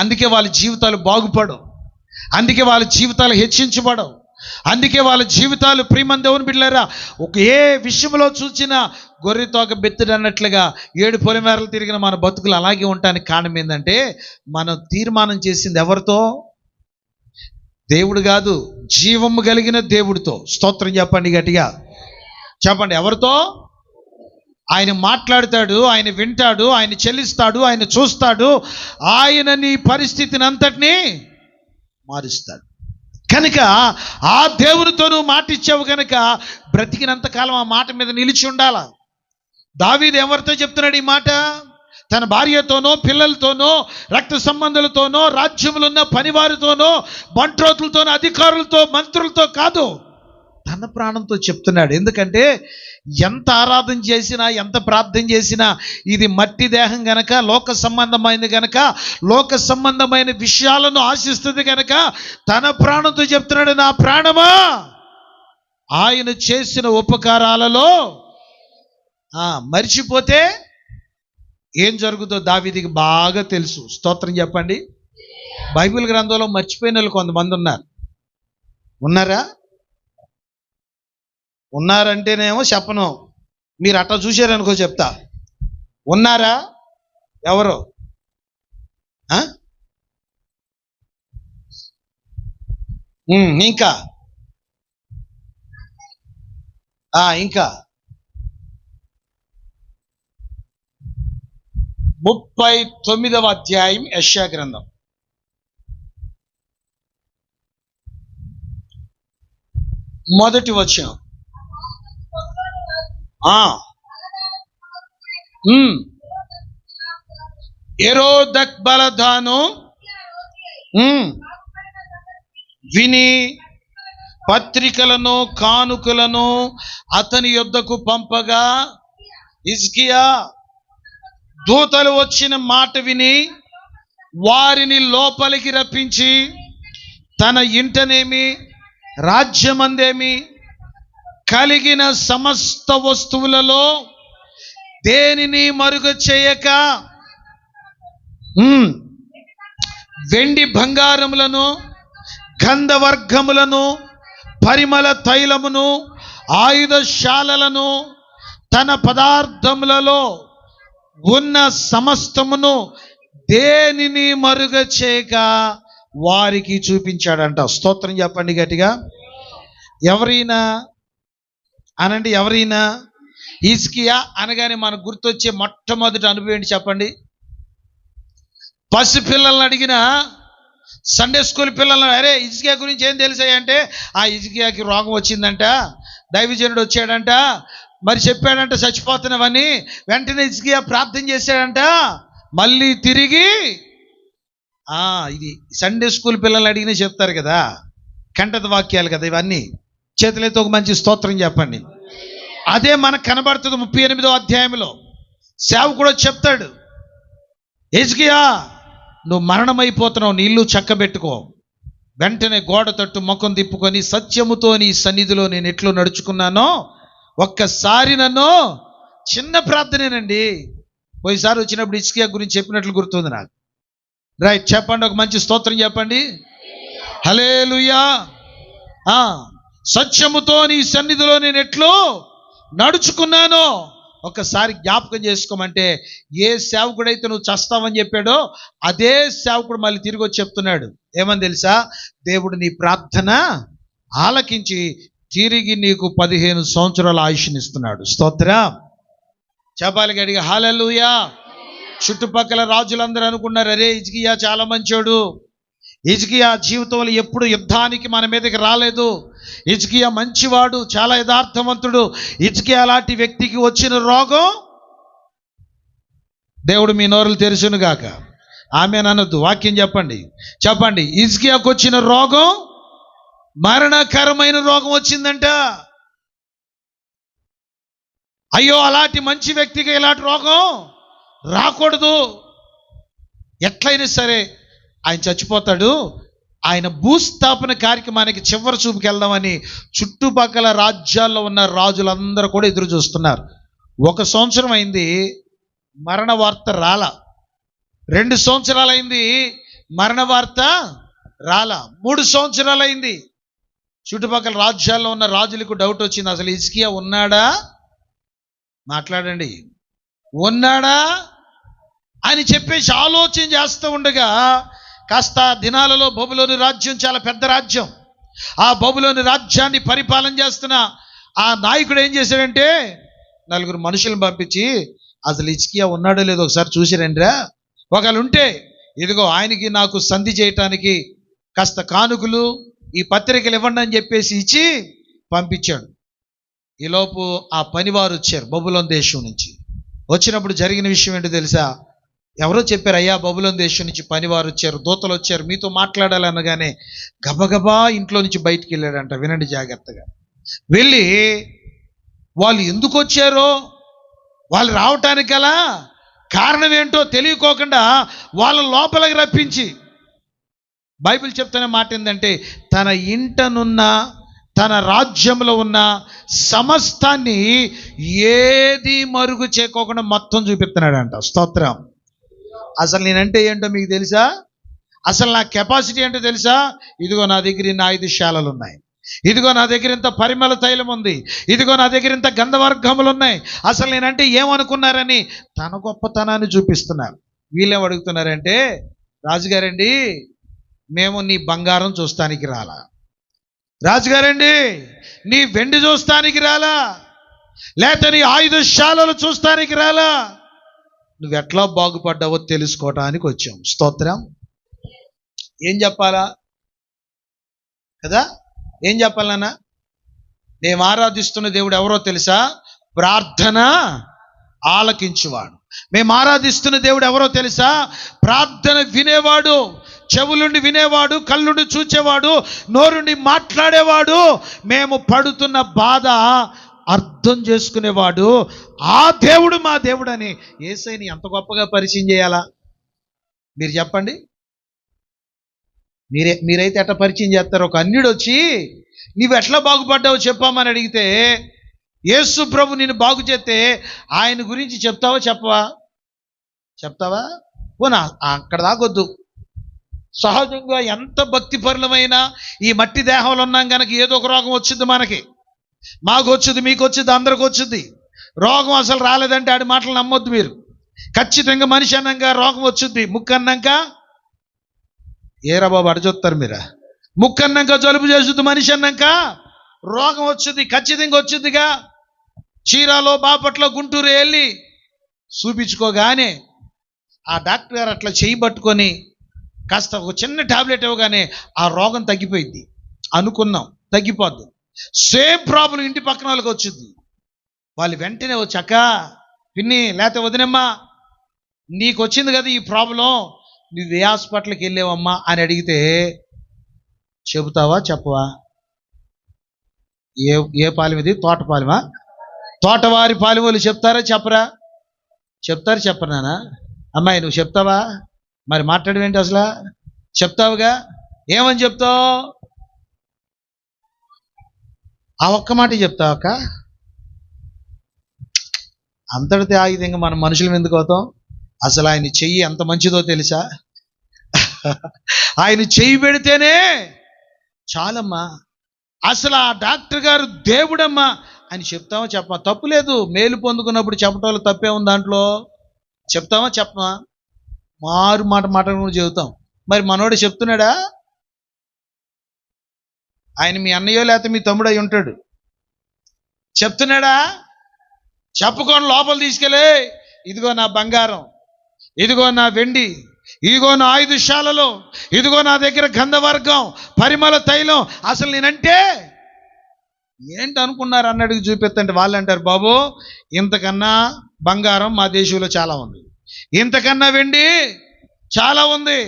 Speaker 1: అందుకే వాళ్ళ జీవితాలు బాగుపడవు, అందుకే వాళ్ళ జీవితాలు హెచ్చించబడవు, అందుకే వాళ్ళ జీవితాలు ప్రియమైన దేవుని బిడ్డలారా ఒక ఏ విషయంలో చూసినా గొర్రెతోక బెత్తుడు అన్నట్లుగా 7 పొలిమేరలు తిరిగిన మన బతుకులు అలాగే ఉండటానికి కారణం ఏంటంటే మనం తీర్మానం చేసింది ఎవరితో? దేవుడు కాదు, జీవము కలిగిన దేవుడితో. స్తోత్రం చెప్పండి గట్టిగా చెప్పండి. ఎవరితో? ఆయన మాట్లాడతాడు, ఆయన వింటాడు, ఆయన చెల్లిస్తాడు, ఆయన చూస్తాడు, ఆయన నీ పరిస్థితిని అంతటినీ మారుస్తాడు. కనుక ఆ దేవునితో నువ్వు మాట ఇచ్చావు కనుక బ్రతికినంతకాలం ఆ మాట మీద నిలిచి ఉండాల. దావీదు ఎవరితో చెప్తున్నాడు ఈ మాట? తన భార్యతోనో, పిల్లలతోనో, రక్త సంబంధులతోనో, రాజ్యములున్న పనివారితోనో, బంట్రోతులతోనో, అధికారులతో, మంత్రులతో కాదు, తన ప్రాణంతో చెప్తున్నాడు. ఎందుకంటే ఎంత ఆరాధన చేసినా, ఎంత ప్రార్థన చేసినా ఇది మట్టి దేహం గనక, లోక సంబంధమైనది గనక, లోక సంబంధమైన విషయాలను ఆశిస్తుంది గనక తన ప్రాణంతో చెప్తున్నాడు, నా ప్రాణమా ఆయన చేసిన ఉపకారాలలో మర్చిపోతే ఏం జరుగుతుందో దావీదుకి బాగా తెలుసు. స్తోత్రం చెప్పండి. బైబిల్ గ్రంథంలో మర్చిపోయిన వాళ్ళు కొంతమంది ఉన్నారా? ఉన్నారంటేనేమో చెప్పను, మీరు అట్లా చూశారనుకో చెప్తా. ఉన్నారా? ఎవరు? ఇంకా ఇంకా 39వ అధ్యాయం యెషయా గ్రంథం. మొదటి వచనం. యెరోదక్బలదాను విని పత్రికలను కానుకలను అతని యొద్దకు పంపగా హిజ్కియా దూతలు వచ్చిన మాట విని వారిని లోపలికి రప్పించి తన ఇంటనేమి రాజ్యమందేమి కలిగిన సమస్త వస్తువులలో దేనిని మరుగ చేయక వెండి బంగారములను, గంధవర్గములను, పరిమళ తైలమును, ఆయుధశాలలను, తన పదార్థములలో ఉన్న సమస్తమును దేనిని మరుగ చేయక వారికి చూపించాడంట. స్తోత్రం చెప్పండి గట్టిగా. ఎవరైనా అనండి, ఎవరైనా. హిజ్కియా అనగానే మనకు గుర్తొచ్చే మొట్టమొదటి అనుభవం ఏంటి చెప్పండి? పసిపిల్లల్ని అడిగిన, సండే స్కూల్ పిల్లల్ని, అరే హిజ్కియా గురించి ఏం తెలిసాయి అంటే, ఆ హిజ్కియాకి రోగం వచ్చిందంట, దైవజనుడు వచ్చాడంట, మరి చెప్పాడంట చచ్చిపోతున్నవని. వెంటనే హిజ్కియా ప్రార్థన చేశాడంట, మళ్ళీ తిరిగి ఇది సండే స్కూల్ పిల్లలు అడిగినా చెప్తారు కదా, కంటత వాక్యాలు కదా ఇవన్నీ. చేతులైతే ఒక మంచి స్తోత్రం చెప్పండి. అదే మనకు కనబడుతుంది 38వ అధ్యాయంలో. సేవకుడు చెప్తాడు, హిజ్కియా నువ్వు మరణమైపోతున్నావు, నీ ఇల్లు చక్కబెట్టుకో. వెంటనే గోడ తట్టు ముఖం తిప్పుకొని, సత్యముతో నీ సన్నిధిలో నేను ఎట్లు నడుచుకున్నానో ఒక్కసారి నన్ను, చిన్న ప్రార్థనేనండి, పోయిసారి వచ్చినప్పుడు హిజ్కియా గురించి చెప్పినట్లు గుర్తుంది నాకు. రైట్, చెప్పండి, ఒక మంచి స్తోత్రం చెప్పండి. హల్లెలూయా. సత్యముతో నీ సన్నిధిలో నేను ఎట్లు నడుచుకున్నానో ఒకసారి జ్ఞాపకం చేసుకోమంటే, ఏ సేవకుడైతే నువ్వు చస్తావని చెప్పాడో అదే సేవకుడు మళ్ళీ తిరిగి వచ్చి చెప్తున్నాడు. ఏమని తెలుసా? దేవుడు నీ ప్రార్థన ఆలకించి తిరిగి నీకు 15 సంవత్సరాల ఆయుష్నిస్తున్నాడు. స్తోత్రం చెప్పాలి గడిగా. హల్లెలూయా. చుట్టుపక్కల రాజులందరూ అనుకున్నారు, అరే హిజ్కియా చాలా మంచోడు, హిజ్కియా జీవితంలో ఎప్పుడు యుద్ధానికి మన మీదకి రాలేదు, హిజ్కియా మంచివాడు, చాలా యథార్థవంతుడు, హిజ్కియా లాంటి వ్యక్తికి వచ్చిన రోగం, దేవుడు మీ నోరులు తెరుచును గాక. ఆమేననొద్దు, వాక్యం చెప్పండి. హిజ్కియాకు వచ్చిన రోగం మరణకరమైన రోగం వచ్చిందంట. అయ్యో, అలాంటి మంచి వ్యక్తికి ఇలాంటి రోగం రాకూడదు. ఎట్లయినా సరే ఆయన చచ్చిపోతాడు, ఆయన భూస్థాపన కార్యక్రమానికి చివరి చూపుకి వెళ్దామని చుట్టుపక్కల రాజ్యాల్లో ఉన్న రాజులందరూ కూడా ఎదురు చూస్తున్నారు. 1 సంవత్సరం అయింది, మరణ వార్త రాలా. 2 సంవత్సరాలు అయింది, మరణ వార్త రాలా. 3 సంవత్సరాలు అయింది. చుట్టుపక్కల రాజ్యాల్లో ఉన్న రాజులకు డౌట్ వచ్చింది, అసలు హిజ్కియా ఉన్నాడా, మాట్లాడండి, ఉన్నాడా అని చెప్పేసి ఆలోచన చేస్తూ ఉండగా కాస్త దినాలలో బబులోను రాజ్యం చాలా పెద్ద రాజ్యం. ఆ బబులోను రాజ్యాన్ని పరిపాలన చేస్తున్న ఆ నాయకుడు ఏం చేశాడంటే 4 మనుషులను పంపించి, అసలు హిజ్కియా ఉన్నాడో లేదో ఒకసారి చూసిరండిరా, ఒకవేళ ఉంటే ఇదిగో ఆయనకి నాకు సంధి చేయటానికి కాస్త కానుకలు, ఈ పత్రికలు ఇవ్వండి అని చెప్పేసి ఇచ్చి పంపించాడు. ఈలోపు ఆ పనివారు వచ్చారు బబులోను దేశం నుంచి. వచ్చినప్పుడు జరిగిన విషయం ఏంటో తెలుసా? ఎవరో చెప్పారు, అయ్యా బబులోను దేశం నుంచి పనివారు వచ్చారు, దూతలు వచ్చారు, మీతో మాట్లాడాలనగానే గబగబా ఇంట్లో నుంచి బయటికి వెళ్ళాడంట. వినండి జాగ్రత్తగా. వెళ్ళి వాళ్ళు ఎందుకు వచ్చారో, వాళ్ళు రావటానికి గల కారణం ఏంటో తెలియకోకుండా వాళ్ళ లోపలికి రప్పించి, బైబిల్ చెప్తున్న మాట ఏంటంటే తన ఇంటనున్న తన రాజ్యంలో ఉన్న సమస్తాన్ని ఏది మరుగు చేయకోకుండా మొత్తం చూపిస్తున్నాడంట. స్తోత్రం. అసలు నేనంటే ఏంటో మీకు తెలుసా? అసలు నా కెపాసిటీ ఏంటో తెలుసా? ఇదిగో నా దగ్గర ఇన్ని 5 శాలలు ఉన్నాయి, ఇదిగో నా దగ్గర ఇంత పరిమళ తైలం ఉంది, ఇదిగో నా దగ్గర ఇంత గంధవర్గములు ఉన్నాయి. అసలు నేనంటే ఏమనుకున్నారని తన గొప్పతనాన్ని చూపిస్తున్నారు. వీళ్ళేం అడుగుతున్నారంటే, రాజుగారండి మేము నీ బంగారం చూస్తానికి రాలా, రాజుగారండి నీ వెండి చూస్తానికి రాలా, లేక నీ 5 శాలలు చూస్తానికి రాలా, నువ్వు ఎట్లా బాగుపడ్డావో తెలుసుకోవటానికి వచ్చాం. స్తోత్రం. ఏం చెప్పాలా కదా? ఏం చెప్పాలన్నా? మేము ఆరాధిస్తున్న దేవుడు ఎవరో తెలుసా? ప్రార్థన ఆలకించువాడు. మేము ఆరాధిస్తున్న దేవుడు ఎవరో తెలుసా? ప్రార్థన వినేవాడు, చెవులుండి వినేవాడు, కళ్ళుండి చూచేవాడు, నోరుండి మాట్లాడేవాడు, మేము పడుతున్న బాధ అర్థం చేసుకునేవాడు. ఆ దేవుడు మా దేవుడు అని యేసయ్యని ఎంత గొప్పగా పరిచయం చేయాలా? మీరు చెప్పండి. మీరైతే ఎట్లా పరిచయం చేస్తారు? ఒక అన్యుడు వచ్చి నీవు ఎట్లా బాగుపడ్డావు చెప్పామని అడిగితే, యేసు ప్రభు నిన్ను బాగు చేస్తే ఆయన గురించి చెప్తావా చెప్పవా? చెప్తావా? పోనా అక్కడ దాకొద్దు. సహజంగా ఎంత భక్తిపరులమైనా ఈ మట్టి దేహంలో ఉన్నాం కనుక ఏదో ఒక రోగం వచ్చింది మనకి. మాకు వచ్చింది, మీకు వచ్చింది, అందరికి వచ్చింది. రోగం అసలు రాలేదంటే ఆడి మాటలు నమ్మొద్దు మీరు. ఖచ్చితంగా మనిషి అన్నాక రోగం వచ్చింది. ముక్కు అన్నాక ఏరా బాబు అడచొస్తారు మీరా? ముక్కు అన్నాక జలుబు చేస్తుంది, మనిషి అన్నాక రోగం వచ్చింది, ఖచ్చితంగా వచ్చిందిగా. చీరాలో, బాపట్ల, గుంటూరు వెళ్ళి చూపించుకోగానే ఆ డాక్టర్ గారు అట్లా చేయి పట్టుకొని కాస్త ఒక చిన్న టాబ్లెట్ ఇవ్వగానే ఆ రోగం తగ్గిపోయింది అనుకున్నాం, తగ్గిపోద్ది. సేమ్ ప్రాబ్లం ఇంటి పక్కన వాళ్ళకి వచ్చింది. వాళ్ళు వెంటనే వచ్చాక, పిన్ని లేకపోతే వదినమ్మా నీకు వచ్చింది కదా ఈ ప్రాబ్లం, నువ్వు ఏ హాస్పిటల్కి వెళ్ళావమ్మా అని అడిగితే చెబుతావా చెప్పవా? ఏ పాలెం ఇది? తోటపాలెమా? తోటవారి పాలెం వాళ్ళు చెప్తారా చెప్పరా? చెప్తారు చెప్పరానా? అమ్మాయి నువ్వు చెప్తావా? మరి మాట్లాడవేంటి అసలు? చెప్తావుగా, ఏమని చెప్తావు? ఆ ఒక్క మాట చెప్తావు అక్క. అంతటితే ఆయుధంగా మనం మనుషులం ఎందుకు అవుతాం? అసలు ఆయన చెయ్యి ఎంత మంచిదో తెలుసా? ఆయన చెయ్యి పెడితేనే చాలమ్మా, అసలు ఆ డాక్టర్ గారు దేవుడమ్మా అని చెప్తామా చెప్పమా? తప్పు లేదు, మేలు పొందుకున్నప్పుడు చెప్పటంలో తప్పే ఉంది దాంట్లో. చెప్తామా చెప్పమా? మారు మాట కూడా చెబుతాం. మరి మనోడు చెప్తున్నాడా? ఆయన మీ అన్నయ్యో లేకపోతే మీ తమ్ముడు అయి ఉంటాడు. చెప్తున్నాడా? చెప్పుకొని లోపల తీసుకెళ్ళి, ఇదిగో నా బంగారం, ఇదిగో నా వెండి, ఇదిగో నా 5 శాలలు, ఇదిగో నా దగ్గర గంధవర్గం, పరిమళ తైలం, అసలు నేనంటే ఏంటి అనుకున్నారు అన్నట్టుగా చూపిస్తుంటే వాళ్ళు అంటారు, బాబు ఇంతకన్నా బంగారం మా దేశంలో చాలా ఉంది, ఇంతకన్నా వెండి చాలా ఉంది,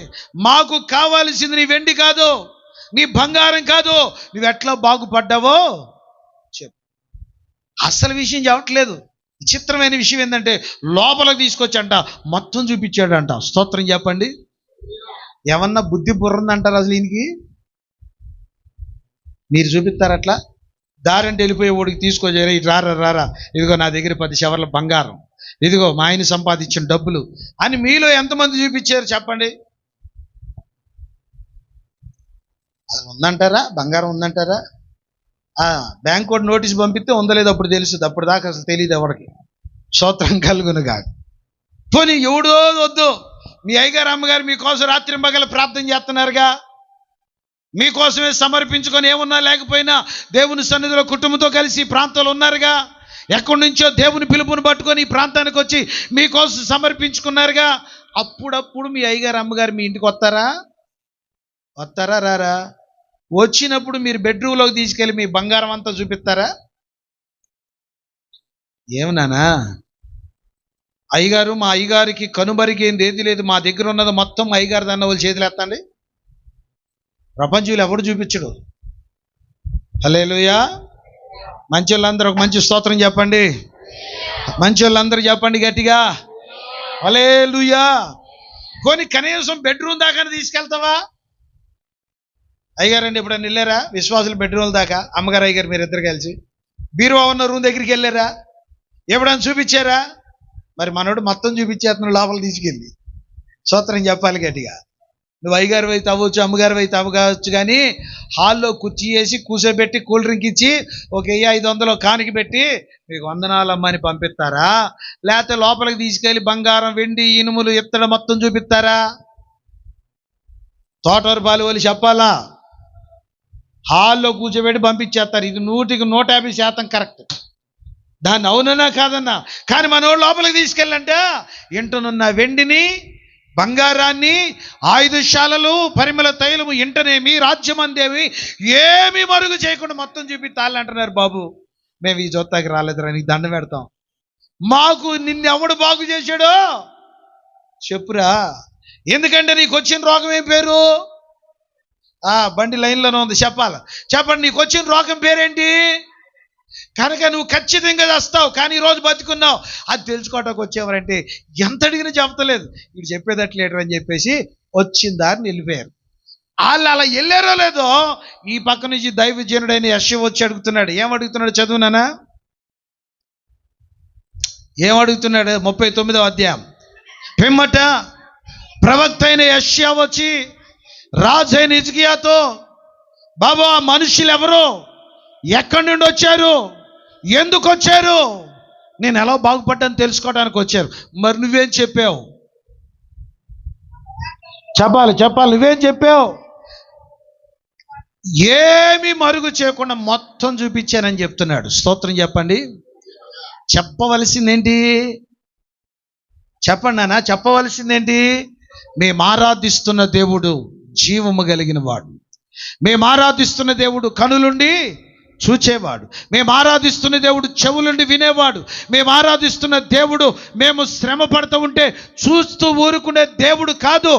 Speaker 1: మాకు కావాల్సింది నీ వెండి కాదు, నీ బంగారం కాదు, నువ్వు ఎట్లా బాగుపడ్డావో చెప్పు. అసలు విషయం చెప్పట్లేదు. విచిత్రమైన విషయం ఏంటంటే లోపలికి తీసుకొచ్చంట మొత్తం చూపించాడంట. స్తోత్రం చెప్పండి. ఏమన్నా బుద్ధి బుర్రందంటారు అసలు ఈయనకి? మీరు చూపిస్తారు అట్లా? దారంటే వెళ్ళిపోయే వాడికి తీసుకోజారా, ఇటు రారా, ఇదిగో నా దగ్గర 10 శవర్ల బంగారం, ఇదిగో మా ఆయన సంపాదించిన డబ్బులు అని మీలో ఎంతమంది చూపించారు చెప్పండి? అది ఉందంటారా? బంగారం ఉందంటారా? బ్యాంక్ కోడ్ నోటీస్ పంపిస్తే ఉందో లేదో అప్పుడు తెలుస్తుంది, అప్పుడు దాకా అసలు తెలియదు ఎవరికి. స్తోత్రం కలుగునుగా. పోనీ ఎవడో వద్దు, మీ అయ్యగారు అమ్మగారు మీకోసం రాత్రి మగల ప్రార్థన చేస్తున్నారుగా, మీకోసమే సమర్పించుకొని ఏమున్నా లేకపోయినా దేవుని సన్నిధిలో కుటుంబంతో కలిసి ఈ ప్రాంతంలో ఉన్నారుగా, ఎక్కడి నుంచో దేవుని పిలుపుని పట్టుకొని ఈ ప్రాంతానికి వచ్చి మీకోసం సమర్పించుకున్నారుగా. అప్పుడప్పుడు మీ అయ్యగారు అమ్మగారు మీ ఇంటికి వస్తారా రారా? వచ్చినప్పుడు మీరు బెడ్రూమ్లోకి తీసుకెళ్ళి మీ బంగారం అంతా చూపిస్తారా? ఏమన్నానా అయ్యగారు, మా అయ్యగారికి కనుమరిగేంది ఏది లేదు, మా దగ్గర ఉన్నది మొత్తం అయ్యగారు దాన్ని వాళ్ళు చేతులు ఎత్తండి. ప్రపంచంలో ఎవడు చూపించడు. హల్లెలూయా. మంచి వాళ్ళందరూ ఒక మంచి స్తోత్రం చెప్పండి. మంచి వాళ్ళందరూ చెప్పండి గట్టిగా హల్లెలూయా. కొని కనీసం బెడ్రూమ్ దాకా తీసుకెళ్తావా? అయ్యగారండి ఎప్పుడైనా వెళ్ళారా విశ్వాసులు బెడ్రూమ్ దాకా? అమ్మగారు అయ్యగారు మీరు ఇద్దరు కలిసి బీరువా ఉన్న రూమ్ దగ్గరికి వెళ్ళారా? ఎప్పుడైనా చూపించారా? మరి మనోడు మొత్తం చూపించేస్తున్నాడు లోపల తీసుకెళ్ళి. స్తోత్రం చెప్పాలి గట్టిగా. నువ్వు అయ్యగారు అయితే అవ్వచ్చు, అమ్మగారు అయితే అవ్వవచ్చు, కానీ హాల్లో కుర్చీ వేసి కూర్చోబెట్టి కూల్ డ్రింక్ ఇచ్చి ఒక 500 కానికి పెట్టి మీకు వందనాలమ్మ అని పంపిస్తారా? లేకపోతే లోపలికి తీసుకెళ్ళి బంగారం, వెండి, ఇనుములు, ఇత్తడి మొత్తం చూపిస్తారా? తోటవరి పాలు వాళ్ళు చెప్పాలా? హాల్లో కూర్చోబెట్టి పంపించేస్తారు. ఇది 100% కరెక్ట్. దాన్ని అవునన్నా కాదన్నా, కానీ మనోడు లోపలికి తీసుకెళ్ళంటే ఇంటనున్న వెండిని, బంగారాన్ని, ఆయుధశాలలు, పరిమళ తైలము, ఇంటనేమి, రాజ్యమందేమి ఏమి మరుగు చేయకుండా మొత్తం చూపిస్తాళ్ళు అంటున్నారు. బాబు మేము ఈ జొత్తాకి రాలేదురా, నీకు దండం పెడతాం. మాకు నిన్ను ఎవడు బాగు చేశాడో చెప్పురా. ఎందుకంటే నీకు వచ్చిన రోగం ఏం పేరు? బండి లైన్లోనే ఉంది, చెప్పండి. నీకు వచ్చిన రోగం పేరేంటి? కనుక నువ్వు ఖచ్చితంగా వస్తావు, కానీ ఈరోజు బతుకున్నావు. అది తెలుసుకోవటానికి వచ్చేవారంటే ఎంత అడిగినా చెప్తలేదు, వీడు చెప్పేదట్లేడు అని చెప్పేసి వచ్చిన దారిని వెళ్ళిపోయారు. వాళ్ళు అలా వెళ్ళారో లేదో, ఈ పక్క నుంచి దైవజనుడైన యెషయా వచ్చి అడుగుతున్నాడు. ఏమడుగుతున్నాడు చదువునానా? ఏమడుగుతున్నాడు? 39వ అధ్యాయం. పిమ్మట ప్రవక్త అయిన యెషయా వచ్చి రాజు అయిన హిజ్కియాతో, బాబు ఆ మనుషులు ఎవరు? ఎక్కడి నుండి వచ్చారు? ఎందుకు వచ్చారు? నేను ఎలా బాగుపడ్డాను తెలుసుకోవడానికి వచ్చారు. మరి నువ్వేం చెప్పావు? చెప్పాలి నువ్వేం చెప్పావు? ఏమి మరుగు చేయకుండా మొత్తం చూపించానని చెప్తున్నాడు. స్తోత్రం చెప్పండి. చెప్పవలసిందేంటి? చెప్పండి నాన్న, చెప్పవలసిందేంటి? మేము ఆరాధిస్తున్న దేవుడు జీవము కలిగిన వాడు. మేము ఆరాధిస్తున్న దేవుడు కనులుండి చూచేవాడు. మేము ఆరాధిస్తున్న దేవుడు చెవులుండి వినేవాడు. మేము ఆరాధిస్తున్న దేవుడు మేము శ్రమ పడుతూ ఉంటే చూస్తూ ఊరుకునే దేవుడు కాదు.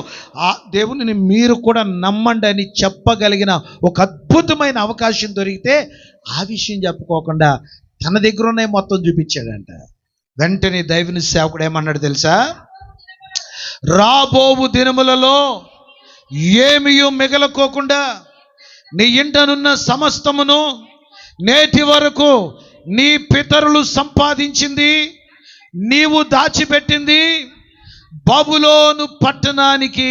Speaker 1: ఆ దేవుడిని మీరు కూడా నమ్మండి అని చెప్పగలిగిన ఒక అద్భుతమైన అవకాశం దొరికితే ఆ విషయం చెప్పుకోకుండా తన దగ్గర ఉన్నాయి మొత్తం చూపించాడంట. వెంటనే దైవుని సేవకుడు ఏమన్నాడు తెలుసా? రాబోవు దినములలో ఏమీ మిగలకోకుండా నీ ఇంటనున్న సమస్తమును నేటి వరకు నీ పితరులు సంపాదించింది, నీవు దాచిపెట్టింది బబులోను పట్టణానికి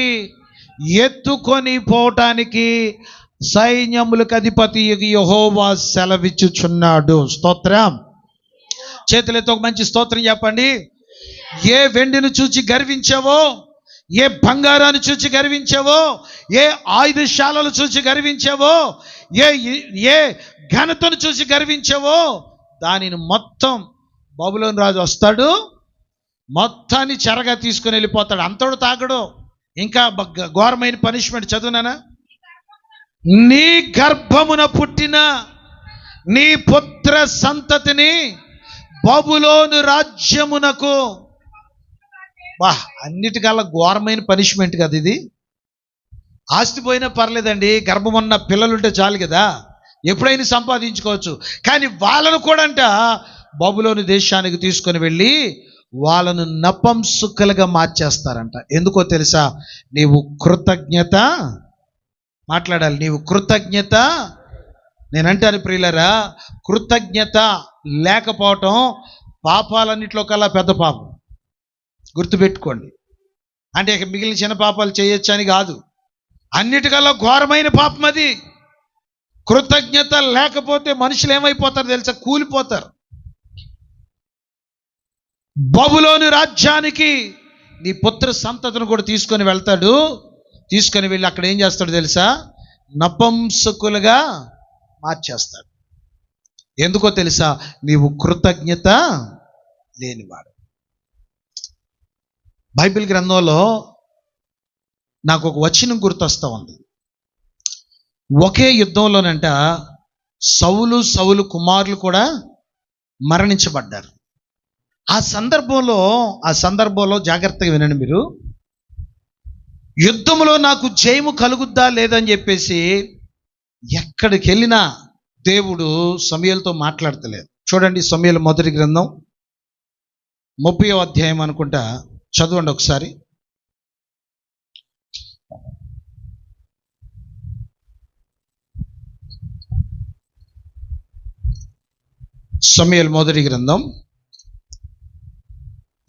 Speaker 1: ఎత్తుకొని పోవటానికి సైన్యములకు అధిపతి యెహోవా సెలవిచ్చుచున్నాడు. స్తోత్రం. చేతులతో ఒక మంచి స్తోత్రం చెప్పండి. ఏ వెండిని చూచి గర్వించావో, ఏ బంగారాన్ని చూచి గర్వించావో, ఏ ఆయుధశాలలు చూచి గర్వించావో, ఏ ఘనతను చూసి గర్వించావో దానిని మొత్తం బబులోను రాజు వస్తాడు, మొత్తాన్ని చెరగా తీసుకుని వెళ్ళిపోతాడు. అంతడు తాగడు. ఇంకా ఘోరమైన పనిష్మెంట్ చదువునానా? నీ గర్భమున పుట్టిన నీ పుత్ర సంతతిని బబులోను రాజ్యమునకు. అన్నిటికల్లా ఘోరమైన పనిష్మెంట్ కదా ఇది. ఆస్తి పోయినా పర్లేదండి, గర్భం ఉన్న పిల్లలుంటే చాలు కదా, ఎప్పుడైనా సంపాదించుకోవచ్చు. కానీ వాళ్ళను కూడా అంట బబులోను దేశానికి తీసుకొని వెళ్ళి వాళ్ళను నపంసుకులుగా మార్చేస్తారంట. ఎందుకో తెలుసా? నీవు కృతజ్ఞత మాట్లాడాలి. నీవు కృతజ్ఞత, నేనంటాను ప్రియులరా, కృతజ్ఞత లేకపోవటం పాపాలన్నిట్లో కల్లా పెద్ద పాపం. గుర్తుపెట్టుకోండి. అంటే ఇక మిగిలిన చిన్న పాపాలు చేయొచ్చు అని కాదు, అన్నిటికల్లా ఘోరమైన పాపం అది. కృతజ్ఞత లేకపోతే మనుషులు ఏమైపోతారు తెలుసా? కూలిపోతారు. బబులోను రాజ్యానికి నీ పుత్ర సంతతిని కూడా తీసుకొని వెళ్తాడు. తీసుకొని వెళ్ళి అక్కడ ఏం చేస్తాడు తెలుసా? నపంసకులుగా మార్చేస్తాడు. ఎందుకో తెలుసా? నీవు కృతజ్ఞత లేనివాడు. బైబిల్ గ్రంథంలో నాకు ఒక వచనం గుర్తొస్తా ఉంది. ఒకే యుద్ధంలోనంట సౌలు కుమారులు కూడా మరణించబడ్డారు. ఆ సందర్భంలో జాగ్రత్తగా వినండి మీరు. యుద్ధంలో నాకు జయము కలుగుద్దా లేదని చెప్పేసి ఎక్కడికి వెళ్ళినా దేవుడు సమూయేలుతో మాట్లాడతలేదు. చూడండి, సమూయేలు మొదటి గ్రంథం 30వ అధ్యాయం అనుకుంటా, చదవండి ఒకసారి. సమూయేలు మొదటి గ్రంథం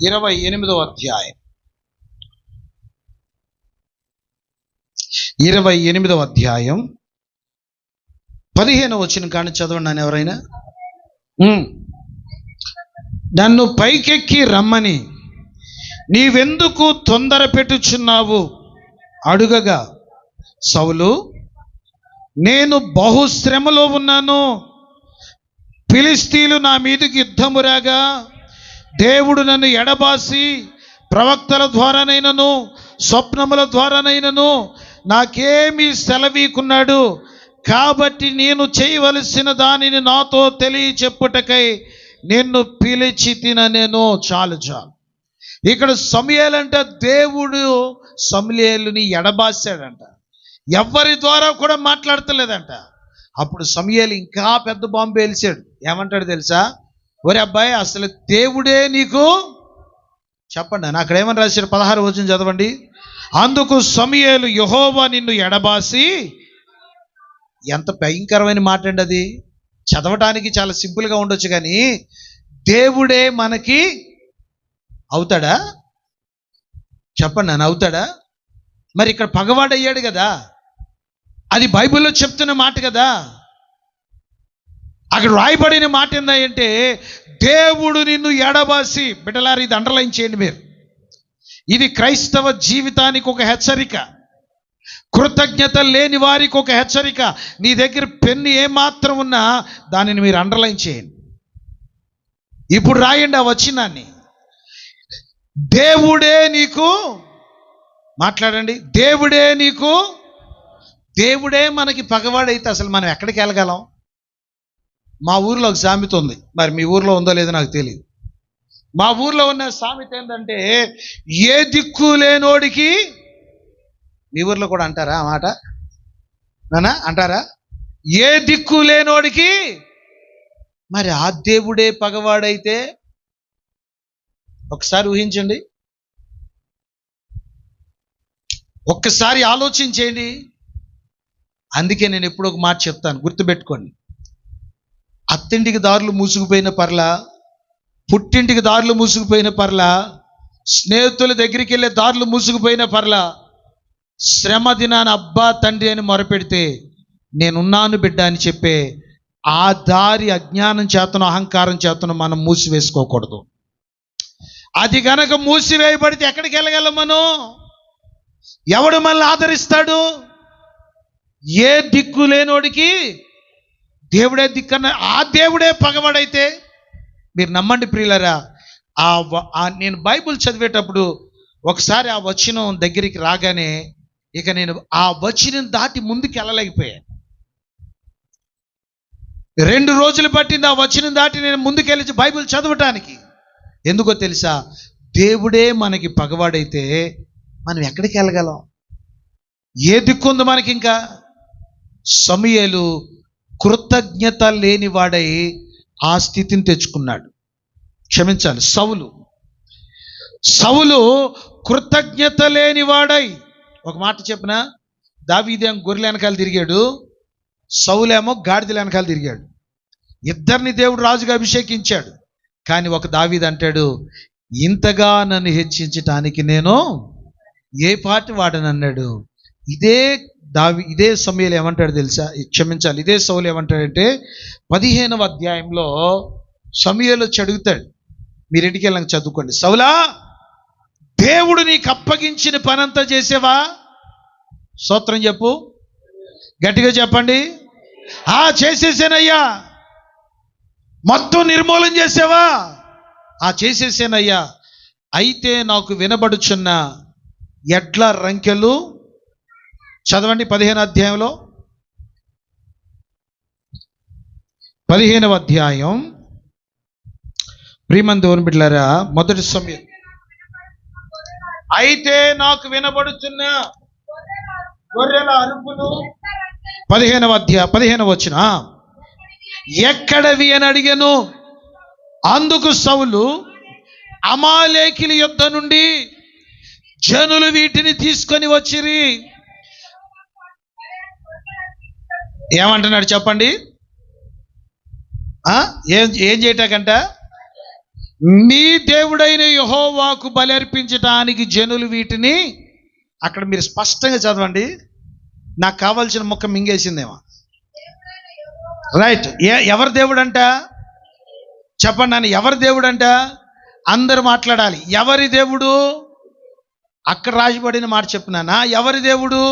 Speaker 1: 28వ అధ్యాయం 28వ అధ్యాయం 15వ వచనం కానీ చదవండి అని ఎవరైనా. నన్ను పైకెక్కి రమ్మని నీవెందుకు తొందర పెట్టుచున్నావు అడుగగా, సౌలు నేను బహుశ్రమలో ఉన్నాను, ఫిలిష్తీయులు నా మీదకి యుద్ధము రాగా దేవుడు నన్ను ఎడబాసి ప్రవక్తల ద్వారానైనను స్వప్నముల ద్వారానైనను నాకేమీ సెలవీకున్నాడు. కాబట్టి నేను చేయవలసిన దానిని నాతో తెలియచెప్పుటకై నిన్ను పిలిచి తిననేను. చాలు. ఇక్కడ సమూయేలు అంటే దేవుడు సమూయేలుని ఎడబాసాడంట. ఎవరి ద్వారా కూడా మాట్లాడతలేదంట. అప్పుడు సమూయేలు ఇంకా పెద్ద బాంబు పేల్చాడు. ఏమంటాడు తెలుసా? ఒరే అబ్బాయి, అసలు దేవుడే నీకు చెప్పండి అని. అక్కడ ఏమని రాశాడు? 16వ వచనం చదవండి. అందుకు సమూయేలు, యెహోవా నిన్ను ఎడబాసి. ఎంత భయంకరమైన మాట అండి అది. చదవటానికి చాలా సింపుల్గా ఉండొచ్చు, కానీ దేవుడే మనకి అవుతాడా? చెప్పండి నన్ను, అవుతాడా? మరి ఇక్కడ పగవాడయ్యాడు కదా, అది బైబిల్లో చెప్తున్న మాట కదా. అక్కడ రాయబడిన మాట ఏందంటే దేవుడు నిన్ను ఎడబాసి. బిడ్డలారా, ఇది అండర్లైన్ చేయండి మీరు. ఇది క్రైస్తవ జీవితానికి ఒక హెచ్చరిక, కృతజ్ఞత లేని వారికి ఒక హెచ్చరిక. నీ దగ్గర పెన్ను ఏమాత్రం ఉన్నా దానిని మీరు అండర్లైన్ చేయండి. ఇప్పుడు రాయండి ఆ వచనాన్ని. దేవుడే నీకు, మాట్లాడండి, దేవుడే మనకి పగవాడైతే అసలు మనం ఎక్కడికి వెళ్ళగలం? మా ఊర్లో ఒక సామెత ఉంది, మరి మీ ఊర్లో ఉందో లేదో నాకు తెలియదు. మా ఊర్లో ఉన్న సామెత ఏంటంటే, ఏ దిక్కు లేనోడికి. మీ ఊర్లో కూడా అంటారా ఆ మాట? నానా అంటారా? ఏ దిక్కు లేనోడికి. మరి ఆ దేవుడే పగవాడైతే ఒకసారి ఊహించండి, ఒక్కసారి ఆలోచించేయండి. అందుకే నేను ఎప్పుడో ఒక మాట చెప్తాను, గుర్తుపెట్టుకోండి. అత్తింటికి దారులు మూసుకుపోయిన పర్లా, పుట్టింటికి దారులు మూసుకుపోయిన పర్లా, స్నేహితుల దగ్గరికి వెళ్ళే దారులు మూసుకుపోయిన పర్లా, శ్రమ దినాన అబ్బా తండ్రి అని మొరపెడితే నేనున్నాను బిడ్డ అని చెప్పే ఆ దారి అజ్ఞానం చేతను అహంకారం చేతను మనం మూసివేసుకోకూడదు. అది గనక మూసివేయబడితే ఎక్కడికి వెళ్ళగలం మనం? ఎవడు మనల్ని ఆదరిస్తాడు? ఏ దిక్కు లేనోడికి దేవుడే దిక్కన్న ఆ దేవుడే పగవాడైతే మీరు నమ్మండి ప్రియులరా. నేను బైబిల్ చదివేటప్పుడు ఒకసారి ఆ వచనం దగ్గరికి రాగానే ఇక నేను ఆ వచనం దాటి ముందుకు వెళ్ళలేకపోయాను. 2 రోజులు పట్టింది ఆ వచనం దాటి నేను ముందుకెళ్ళి బైబిల్ చదవటానికి. ఎందుకో తెలుసా? దేవుడే మనకి పగవాడైతే మనం ఎక్కడికి వెళ్ళగలం? ఏ దిక్కుంది మనకి? ఇంకా సమూయేలు కృతజ్ఞత లేనివాడై ఆ స్థితిని తెచ్చుకున్నాడు. క్షమించాలి, సౌలు కృతజ్ఞత లేనివాడై, ఒక మాట చెప్పిన, దావీదేమో గొర్రెల వెనకాల తిరిగాడు, సౌలేమో గాడిదల వెనకాల తిరిగాడు. ఇద్దరిని దేవుడు రాజుగా అభిషేకించాడు. కానీ ఒక దావీదు అంటాడు, ఇంతగా నన్ను హెచ్చించటానికి నేను ఏ పాటి వాడనన్నాడు. ఇదే సమయంలో ఏమంటాడు తెలుసా? క్షమించాలి, ఇదే సౌలు ఏమంటాడంటే 15వ అధ్యాయంలో సమూయేలు అడుగుతాడు, మీరు ఇంటికి వెళ్ళాక చదువుకోండి. సౌలా, దేవుడు నీకు అప్పగించిన పనంతా చేసేవా? స్తోత్రం చెప్పు, గట్టిగా చెప్పండి. చేసేసానయ్యా. మొత్తం నిర్మూలన చేసావా? చేసేసానయ్యా. అయితే నాకు వినబడుచున్న ఎడ్ల రంకెలు, చదవండి 15వ అధ్యాయంలో, 15వ అధ్యాయం. ప్రియమైన దేవుని బిడ్డలారా, మొదటి సమయం. అయితే నాకు వినబడుచున్న గొర్రెల అరుపులు, 15వ వచనం, ఎక్కడవి అని అడిగాను. అందుకు సౌలు, అమాలేకీయుల యుద్ధ నుండి జనులు వీటిని తీసుకొని వచ్చిరి. ఏమంటున్నాడు చెప్పండి? ఏం చేయటాకంట? మీ దేవుడైన యెహోవాకు బలి అర్పించడానికి జనులు వీటిని, అక్కడ మీరు స్పష్టంగా చదవండి, నాకు కావాల్సిన ముక్క మింగేసిందేమో. రైట్. ఎవరి దేవుడు అంట? చెప్పండి నాన్న, ఎవరి దేవుడు అంట? అందరూ మాట్లాడాలి. ఎవరి దేవుడు? అక్కడ రాజబడిన మాట చెప్తున్నానా? ఎవరి దేవుడు?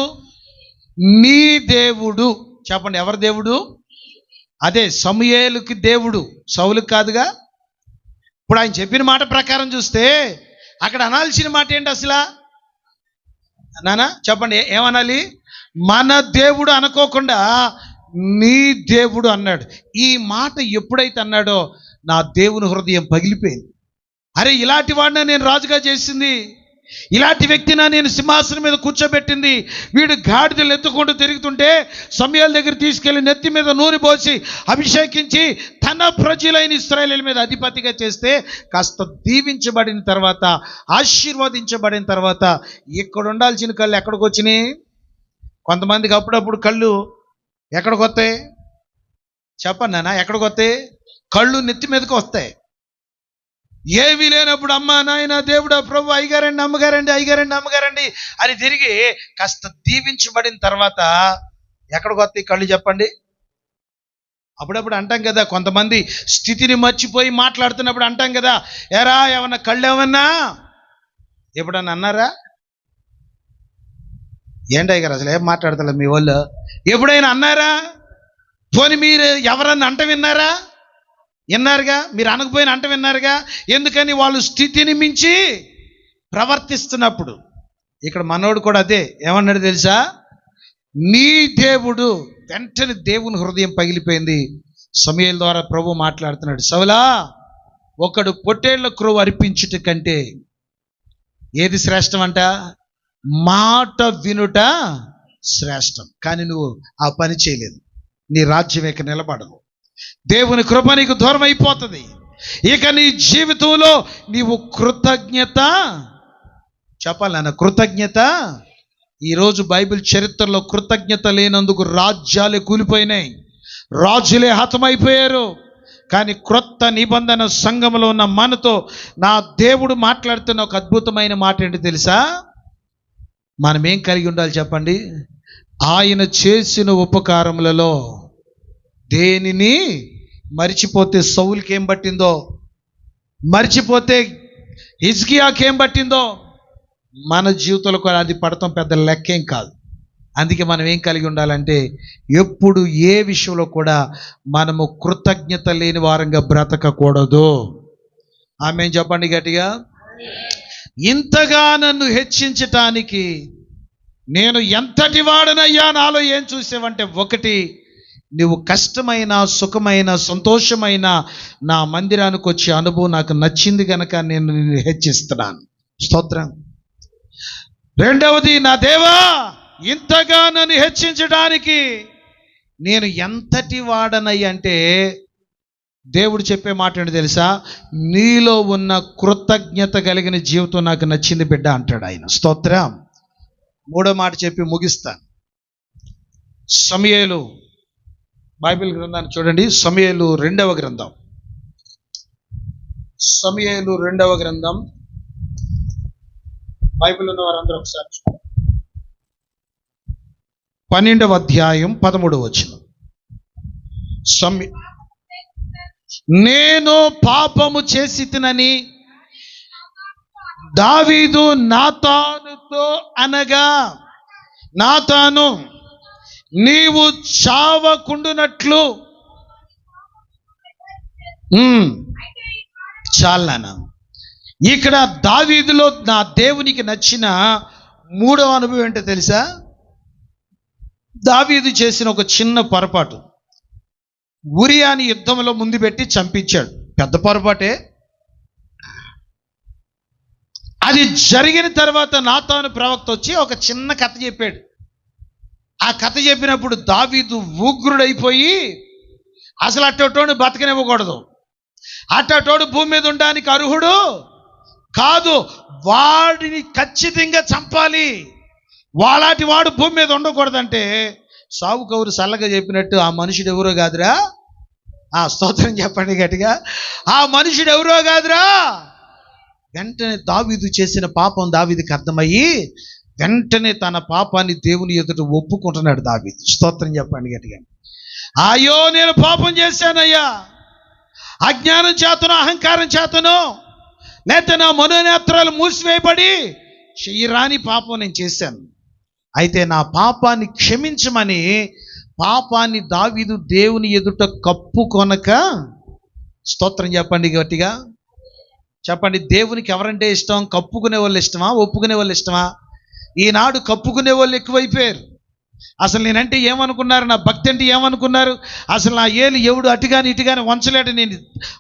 Speaker 1: నీ దేవుడు. చెప్పండి, ఎవరి దేవుడు? అదే సమూయేలుకి దేవుడు, సౌలుకి కాదుగా. ఇప్పుడు ఆయన చెప్పిన మాట ప్రకారం చూస్తే అక్కడ అనాల్సిన మాట ఏంటి అసలు? నానా చెప్పండి, ఏమనాలి? మన దేవుడు అనుకోకుండా నీ దేవుడు అన్నాడు. ఈ మాట ఎప్పుడైతే అన్నాడో నా దేవుని హృదయం పగిలిపోయింది. అరే, ఇలాంటి వాడిని నేను రాజుగా చేసింది, ఇలాంటి వ్యక్తిని నేను సింహాసనం మీద కూర్చోబెట్టింది, వీడు గాడిదలు ఎత్తుకుంటూ తిరుగుతుంటే సమూయేలు దగ్గర తీసుకెళ్లి నెత్తి మీద నూనె పోసి అభిషేకించి తన ప్రజలైన ఇశ్రాయేలు మీద అధిపతిగా చేస్తే, కాస్త దీవించబడిన తర్వాత, ఆశీర్వదించబడిన తర్వాత ఇక్కడ ఉండాల్సిన కళ్ళు ఎక్కడికి వచ్చినాయి? కొంతమందికి అప్పుడప్పుడు కళ్ళు ఎక్కడికి వస్తాయి? చెప్పండి నాన్న, ఎక్కడికి వస్తాయి? కళ్ళు నెత్తి మీదకి వస్తాయి. ఏమీ లేనప్పుడు అమ్మ నాయన దేవుడా ప్రభు అయ్యగారండి అమ్మగారండి అయ్యగారండి అమ్మగారండి అని తిరిగి కాస్త దీవించబడిన తర్వాత ఎక్కడికి వస్తాయి కళ్ళు? చెప్పండి. అప్పుడప్పుడు అంటాం కదా, కొంతమంది స్థితిని మర్చిపోయి మాట్లాడుతున్నప్పుడు అంటాం కదా, ఏరా ఏమన్నా కళ్ళు ఏమన్నా ఎప్పుడన్నా అన్నారా? ఏంటి అయ్యగారు అసలు ఏం మాట్లాడతలే మీ వాళ్ళు? ఎప్పుడైనా అన్నారా? పోనీ మీరు ఎవరన్నా అంట విన్నారా? విన్నారుగా. మీరు అనకపోయిన అంట విన్నారుగా. ఎందుకని? వాళ్ళు స్థితిని మించి ప్రవర్తిస్తున్నప్పుడు. ఇక్కడ మనోడు కూడా అదే ఏమన్నాడు తెలుసా? నీ దేవుడు. వెంటనే దేవుని హృదయం పగిలిపోయింది. సమూయేలు ద్వారా ప్రభు మాట్లాడుతున్నాడు, సౌలా, ఒకడు పొట్టేళ్ల క్రొవ్వు అర్పించుట కంటే ఏది శ్రేష్టం అంట? మాట వినుట శ్రేష్టం. కానీ నువ్వు ఆ పని చేయలేదు. నీ రాజ్యం ఇక నిలబడదు. దేవుని కృప నీకు దూరం అయిపోతుంది. ఇక నీ జీవితంలో నీవు కృతజ్ఞత చెప్పాలి నాన్న. కృతజ్ఞత. ఈరోజు బైబిల్ చరిత్రలో కృతజ్ఞత లేనందుకు రాజ్యాలే కూలిపోయినాయి, రాజులే హతమైపోయారు. కానీ క్రొత్త నిబంధన సంఘంలో ఉన్న మనతో నా దేవుడు మాట్లాడుతున్న ఒక అద్భుతమైన మాట ఏంటి తెలుసా? మనం ఏం కలిగి ఉండాలి చెప్పండి? ఆయన చేసిన ఉపకారములలో దేనిని మరిచిపోతే సౌలుకి ఏం పట్టిందో, మరిచిపోతే హిజ్కియాకి ఏం పట్టిందో, మన జీవితంలో కూడా అది పడటం పెద్ద లెక్కేం కాదు. అందుకే మనం ఏం కలిగి ఉండాలంటే, ఎప్పుడు ఏ విషయంలో కూడా మనము కృతజ్ఞత లేని వారంగా బ్రతకకూడదు. ఆమేన్ చెప్పండి గట్టిగా. ఇంతగా నన్ను హెచ్చించటానికి నేను ఎంతటి వాడనయ్యా, నాలో ఏం చూసావంటే, ఒకటి, నువ్వు కష్టమైన సుఖమైన సంతోషమైన నా మందిరానికి వచ్చే అనుభవం నాకు నచ్చింది కనుక నేను నిన్ను హెచ్చిస్తున్నాను. స్తోత్రం. రెండవది, నా దేవా, ఇంతగా నన్ను హెచ్చించడానికి నేను ఎంతటి వాడనయ్య అంటే, దేవుడు చెప్పే మాట ఏంటి తెలుసా? నీలో ఉన్న కృతజ్ఞత కలిగిన జీవితం నాకు నచ్చింది బిడ్డ అంటాడు ఆయన. స్తోత్రం. మూడో మాట చెప్పి ముగిస్తాను. సమూయేలు బైబిల్ గ్రంథాన్ని చూడండి. సమూయేలు రెండవ గ్రంథం, సమూయేలు రెండవ గ్రంథం. బైబిల్ ఉన్న వారందరూ ఒకసారి 12వ అధ్యాయం 13వ వచనం. నేను పాపము చేసి తినని దావీదు నాతానుతో అనగా, నాతాను నీవు చావకుండునట్లు చాలనా. ఇక్కడ దావీదులో నా దేవునికి నచ్చిన మూడవ అనుభవం ఏంటో తెలుసా? దావీదు చేసిన ఒక చిన్న పొరపాటు. ఉరియాని యుద్ధంలో ముందు పెట్టి చంపించాడు. పెద్ద పొరపాటే. అది జరిగిన తర్వాత నాతాను ప్రవక్త వచ్చి ఒక చిన్న కథ చెప్పాడు. ఆ కథ చెప్పినప్పుడు దావీదు ఉగ్రుడైపోయి, అసలు అట్టోడు బతకనివ్వకూడదు, అట్టోడు భూమి మీద ఉండడానికి అర్హుడు కాదు, వాడిని ఖచ్చితంగా చంపాలి, వాళ్ళటి వాడు భూమి మీద ఉండకూడదంటే సావు కౌరు సల్లగా చెప్పినట్టు ఆ మనుషుడు ఎవరో కాదురా. స్తోత్రం చెప్పండి గట్టిగా. ఆ మనుషుడు ఎవరో కాదురా. వెంటనే దావీదు చేసిన పాపం దావీదుకి అర్థమయ్యి వెంటనే తన పాపాన్ని దేవుని ఎదుట ఒప్పుకుంటున్నాడు దావీదు. స్తోత్రం చెప్పండి గట్టిగా. అయ్యో నేను పాపం చేశానయ్యా, అజ్ఞానం చేతను అహంకారం చేతను లేకపోతే నా మనోనేత్రాలు మూసివేయబడి చెయ్యరాని పాపం నేను చేశాను, అయితే నా పాపాన్ని క్షమించమని పాపాన్ని దావీదు దేవుని ఎదుట కప్పుకొనక, స్తోత్రం చెప్పండి గట్టిగా చెప్పండి. దేవునికి ఎవరంటే ఇష్టం? కప్పుకునే వాళ్ళు ఇష్టమా, ఒప్పుకునే వాళ్ళు ఇష్టమా? ఈనాడు కప్పుకునే వాళ్ళు ఎక్కువైపోయారు. అసలు నేనంటే ఏమనుకున్నారు, నా భక్తి అంటే ఏమనుకున్నారు, అసలు నా ఏలు ఎవడు అటుగాని ఇటుగాని వంచలేడు, నేను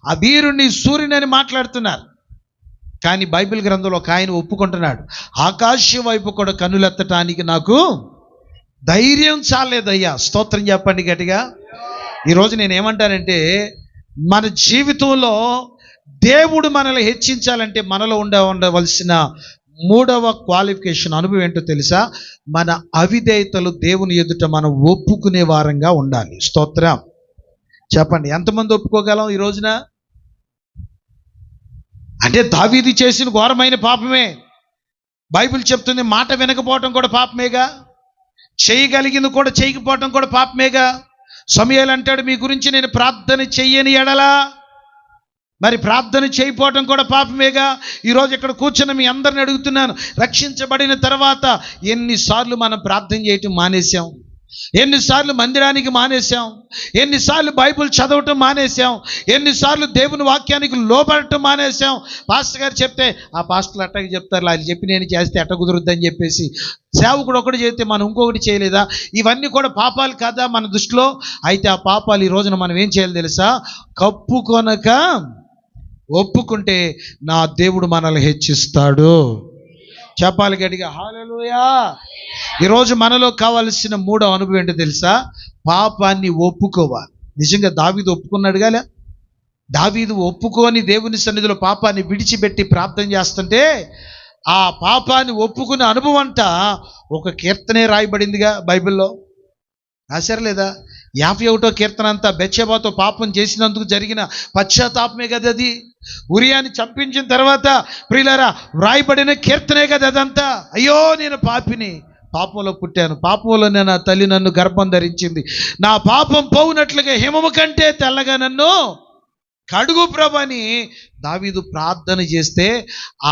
Speaker 1: ఆ వీరుణ్ణి సూర్యుని అని మాట్లాడుతున్నారు. కానీ బైబిల్ గ్రంథంలో ఒక ఆయన ఒప్పుకుంటున్నాడు, ఆకాశం వైపు కూడా కన్నులెత్తటానికి నాకు ధైర్యం చాలేదయ్యా. స్తోత్రం చెప్పండి గట్టిగా. ఈరోజు నేను ఏమంటానంటే, మన జీవితంలో దేవుడు మనల్ని హెచ్చించాలంటే మనలో ఉండవలసిన మూడవ క్వాలిఫికేషన్ అనుభవం ఏంటో తెలుసా? మన అవిధేయతలు దేవుని ఎదుట మనం ఒప్పుకునే వారంగా ఉండాలి. స్తోత్రం చెప్పండి. ఎంతమంది ఒప్పుకోగలం ఈ రోజున? అంటే దావీదు చేసిన ఘోరమైన పాపమే. బైబిల్ చెప్తుంది మాట వినకపోవటం కూడా పాపమేగా, చేయగలిగింది కూడా చేయకపోవటం కూడా పాపమేగా. సమూయేలు అంటాడు, మీ గురించి నేను ప్రార్థన చెయ్యని ఎడలా, మరి ప్రార్థన చేయకపోవటం కూడా పాపమేగా. ఈరోజు ఇక్కడ కూర్చున్న మీ అందరిని అడుగుతున్నాను, రక్షించబడిన తర్వాత ఎన్నిసార్లు మనం ప్రార్థన చేయటం మానేశాం? ఎన్నిసార్లు మందిరానికి మానేశాం? ఎన్నిసార్లు బైబిల్ చదవటం మానేశాం? ఎన్నిసార్లు దేవుని వాక్యానికి లోబడటం మానేశాం? పాస్టర్ గారు చెప్తే ఆ పాస్టర్లు అట్టగా చెప్తారు, వాళ్ళు చెప్పి నేను చేస్తే ఎట్ట కుదురుద్దని చెప్పేసి సేవకుడు ఒకటి చేస్తే మనం ఇంకొకటి చేయలేదా? ఇవన్నీ కూడా పాపాలు కాదా మన దృష్టిలో? అయితే ఆ పాపాలు ఈ రోజున మనం ఏం చేయాలి తెలుసా? కప్పుకొనక ఒప్పుకుంటే నా దేవుడు మనల్ని హెచ్చిస్తాడు. చెప్పాలి గట్టిగా హల్లెలూయా. ఈరోజు మనలో కావాల్సిన మూడో అనుభవం ఏంటో తెలుసా? పాపాన్ని ఒప్పుకోవాలి. నిజంగా దావీదు ఒప్పుకున్నాడు కదా. దావీదు ఒప్పుకొని దేవుని సన్నిధిలో పాపాన్ని విడిచిపెట్టి ప్రార్థన చేస్తుంటే ఆ పాపాన్ని ఒప్పుకునే అనుభవం అంట ఒక కీర్తనే రాయబడిందిగా బైబిల్లో. రాశారు లేదా? 51వ కీర్తన అంతా బెత్షెబాతో పాపం చేసినందుకు జరిగిన పశ్చాత్తాపమే కదా అది. ఉరియాని చంపించిన తర్వాత ప్రియులారా వ్రాయబడిన కీర్తనే కదా అదంతా. అయ్యో నేను పాపిని, పాపంలో పుట్టాను, పాపంలోనే నా తల్లి నన్ను గర్భం ధరించింది, నా పాపం పోవునట్లుగా హిమము కంటే తెల్లగా నన్ను కడుగు ప్రభని దావీదు ప్రార్థన చేస్తే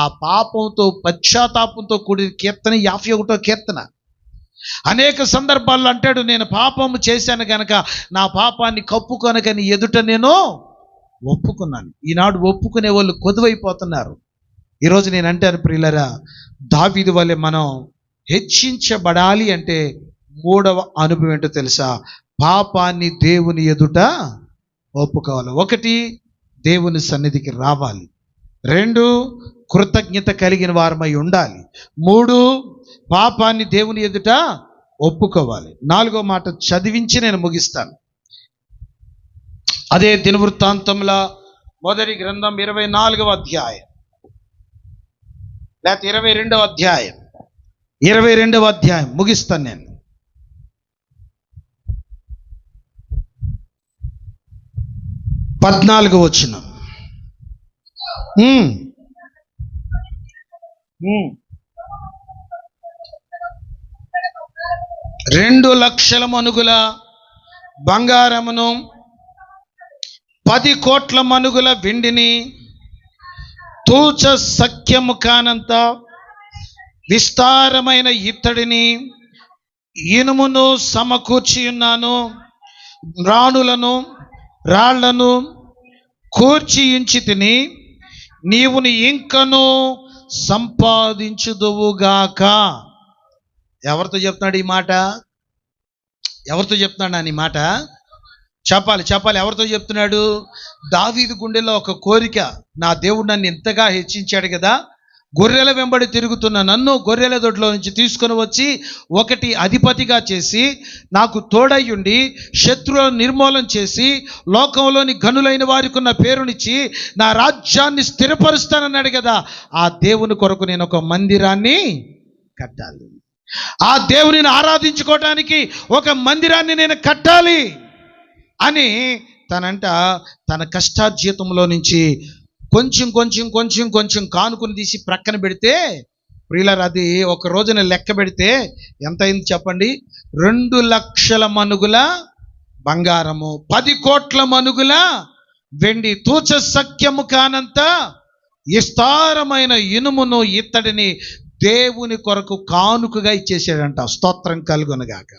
Speaker 1: ఆ పాపంతో పశ్చాత్తాపంతో కూడిన కీర్తన 51వ కీర్తన. అనేక సందర్భాల్లో అంటాడు, నేను పాపము చేశాను కనుక నా పాపాన్ని కప్పుకొనక నీ ఎదుట నేను ఒప్పుకున్నాను. ఈనాడు ఒప్పుకునే వాళ్ళు కొదువైపోతున్నారు. ఈరోజు నేను అంటాను ప్రియులరా, దావీదు వలె మనం హెచ్చించబడాలి అంటే మూడవ అనుభవం ఏంటో తెలుసా? పాపాన్ని దేవుని ఎదుట ఒప్పుకోవాలి. 1, దేవుని సన్నిధికి రావాలి. 2, కృతజ్ఞత కలిగిన వారమై ఉండాలి. 3, పాపాన్ని దేవుని ఎదుట ఒప్పుకోవాలి. 4వ మాట చదివించి నేను ముగిస్తాను. అదే దినవృత్తాంతముల మొదటి గ్రంథం 24వ అధ్యాయం, లేకపోతే 22వ అధ్యాయం, 22వ అధ్యాయం ముగిస్తాను నేను. 14వ వచనం. 2,00,000 మణుగుల బంగారమును 10 కోట్ల మణుగుల వెండిని తూచ సఖ్యము కానంత విస్తారమైన ఇత్తడిని ఇనుమును సమకూర్చి ఉన్నాను. రాణులను రాళ్లను కూర్చి ఉంచి తిని నీవు ఇంకను సంపాదించుదువుగాక. ఎవరితో చెప్తున్నాడు ఈ మాట? ఎవరితో చెప్తున్నాడు అని మాట? చెప్పాలి. ఎవరితో చెప్తున్నాడు? దావీదు గుండెలో ఒక కోరిక. నా దేవుడు నన్ను ఇంతగా హెచ్చించాడు కదా, గొర్రెల వెంబడి తిరుగుతున్న నన్ను గొర్రెల దొడ్లో నుంచి తీసుకొని వచ్చి ఒకటి అధిపతిగా చేసి నాకు తోడయ్యుండి శత్రువులను నిర్మూలన చేసి లోకంలోని గనులైన వారికి ఉన్న పేరునిచ్చి నా రాజ్యాన్ని స్థిరపరుస్తానన్నాడు కదా. ఆ దేవుని కొరకు నేను ఒక మందిరాన్ని కట్టాలి. ఆ దేవునిని ఆరాధించుకోవటానికి ఒక మందిరాన్ని నేను కట్టాలి అని తన కష్టార్జితంలో నుంచి కొంచెం కానుకొని తీసి ప్రక్కన పెడితే, ప్రియులారా, అది ఒక రోజున లెక్క పెడితే ఎంత అయింది చెప్పండి? 2,00,000 మణుగుల బంగారము, 10 కోట్ల మణుగుల వెండి, తూచ సఖ్యము కానంత విస్తారమైన ఇనుమును ఇత్తడిని దేవుని కొరకు కానుకగా ఇచ్చేసాడంట. స్తోత్రం కలుగునుగాక.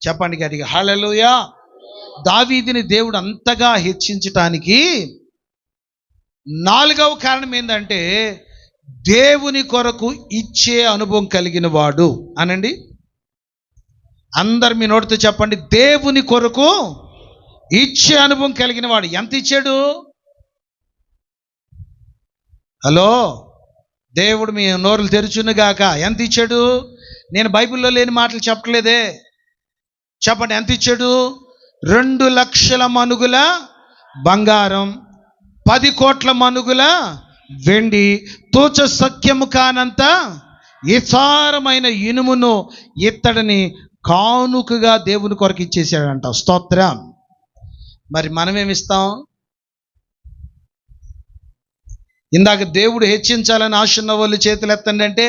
Speaker 1: చెప్పండి గట్టిగా హల్లెలూయా. దావీదుని దేవుడు అంతగా హెచ్చించటానికి 4వ కారణం ఏంటంటే దేవుని కొరకు ఇచ్చే అనుభవం కలిగిన వాడు అనండి. అందరు మీ నోటితో చెప్పండి, దేవుని కొరకు ఇచ్చే అనుభవం కలిగిన వాడు. ఎంత ఇచ్చాడు? హలో, దేవుడు మీ నోరులు తెరుచునుగాక. ఎంత ఇచ్చాడు? నేను బైబిల్లో లేని మాటలు చెప్పట్లేదే. చెప్పండి, ఎంత ఇచ్చాడు? 2,00,000 మణుగుల బంగారం, 10 కోట్ల మణుగుల వెండి, తూచ సఖ్యము కానంత విస్తారమైన ఇనుమును ఇత్తడిని కానుకగా దేవుని కొరకు ఇచ్చేసాడంట. స్తోత్రం. మరి మనమేమిస్తాం? ఇందాక దేవుడు హెచ్చించాలని ఆశ ఉన్న వాళ్ళు చేతులు ఎత్తండి అంటే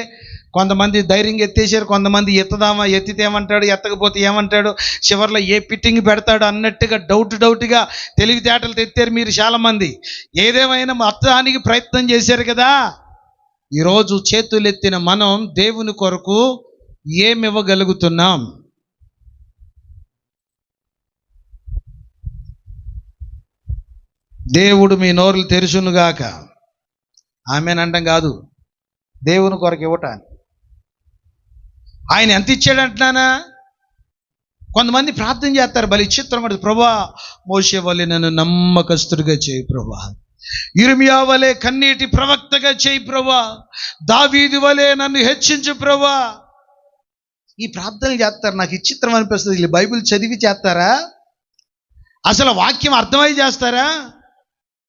Speaker 1: కొంతమంది ధైర్యంగా ఎత్తేసారు, కొంతమంది ఎత్తితే ఏమంటాడు, ఎత్తకపోతే ఏమంటాడు, చివరిలో ఏ పిట్టింగ్ పెడతాడు అన్నట్టుగా డౌట్గా తెలివితేటలు తెత్తారు మీరు చాలామంది. ఏదేమైనా మొత్తానికి ప్రయత్నం చేశారు కదా. ఈరోజు చేతులెత్తిన మనం దేవుని కొరకు ఏమి ఇవ్వగలుగుతున్నాం? దేవుడు మీ నోరులు తెరుచునుగాక. ఆమెనంటాం కాదు, దేవుని కొరకు ఇవ్వటాన్ని. ఆయన ఎంత ఇచ్చాడంటున్నానా? కొంతమంది ప్రార్థన చేస్తారు, బలి చిత్రం కూడా, ప్రభా మోషే వలె నన్ను నమ్మకస్తుడిగా చేయి ప్రభా, యిర్మీయా వలె కన్నీటి ప్రవక్తగా చేయి ప్రభా, దావీదు వలె నన్ను హెచ్చించు ప్రభా. ఈ ప్రార్థనలు చేస్తారు. నాకు ఈ చిత్రం అనిపిస్తుంది. వీళ్ళు బైబిల్ చదివి చేస్తారా? అసలు వాక్యం అర్థమై చేస్తారా?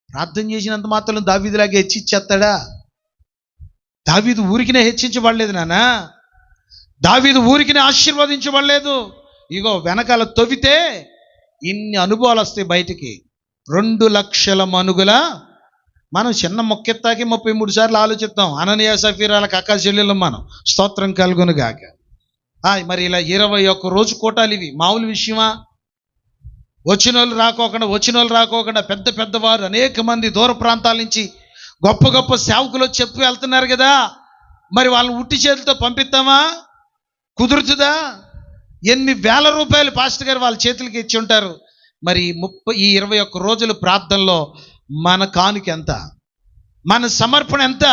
Speaker 1: ప్రార్థన చేసినంత మాత్రం దావీదులాగా హెచ్చిచ్చేస్తాడా? దావీదు ఊరికినే హెచ్చించబడలేదు నాన్న. దావీదు ఊరికినే ఆశీర్వదించబడలేదు. ఇగో వెనకాల తొవితే ఇన్ని అనుభవాలు వస్తాయి బయటికి. 2,00,000 మణుగుల, మనం చిన్న మొక్కెత్తాకి 33 సార్లు ఆలోచిస్తాం. అననీయ సఫీరాలకు అక్క చెల్లెలు మనం. స్తోత్రం కలుగును గాక. మరి ఇలా 21 రోజు కోటాలు ఇవి మామూలు విషయమా? వచ్చిన వాళ్ళు రాకోకుండా పెద్ద పెద్దవారు అనేక మంది దూర ప్రాంతాల నుంచి గొప్ప గొప్ప సేవకులు చెప్పి వెళ్తున్నారు కదా. మరి వాళ్ళని ఉట్టి చేతులతో పంపిస్తామా? కుదురుతుందా? ఎన్ని వేల రూపాయలు పాస్టర్ గారు వాళ్ళ చేతులకి ఇచ్చి ఉంటారు. మరి ఈ 21 రోజుల ప్రార్థనలో మన కానుక ఎంత? మన సమర్పణ ఎంత?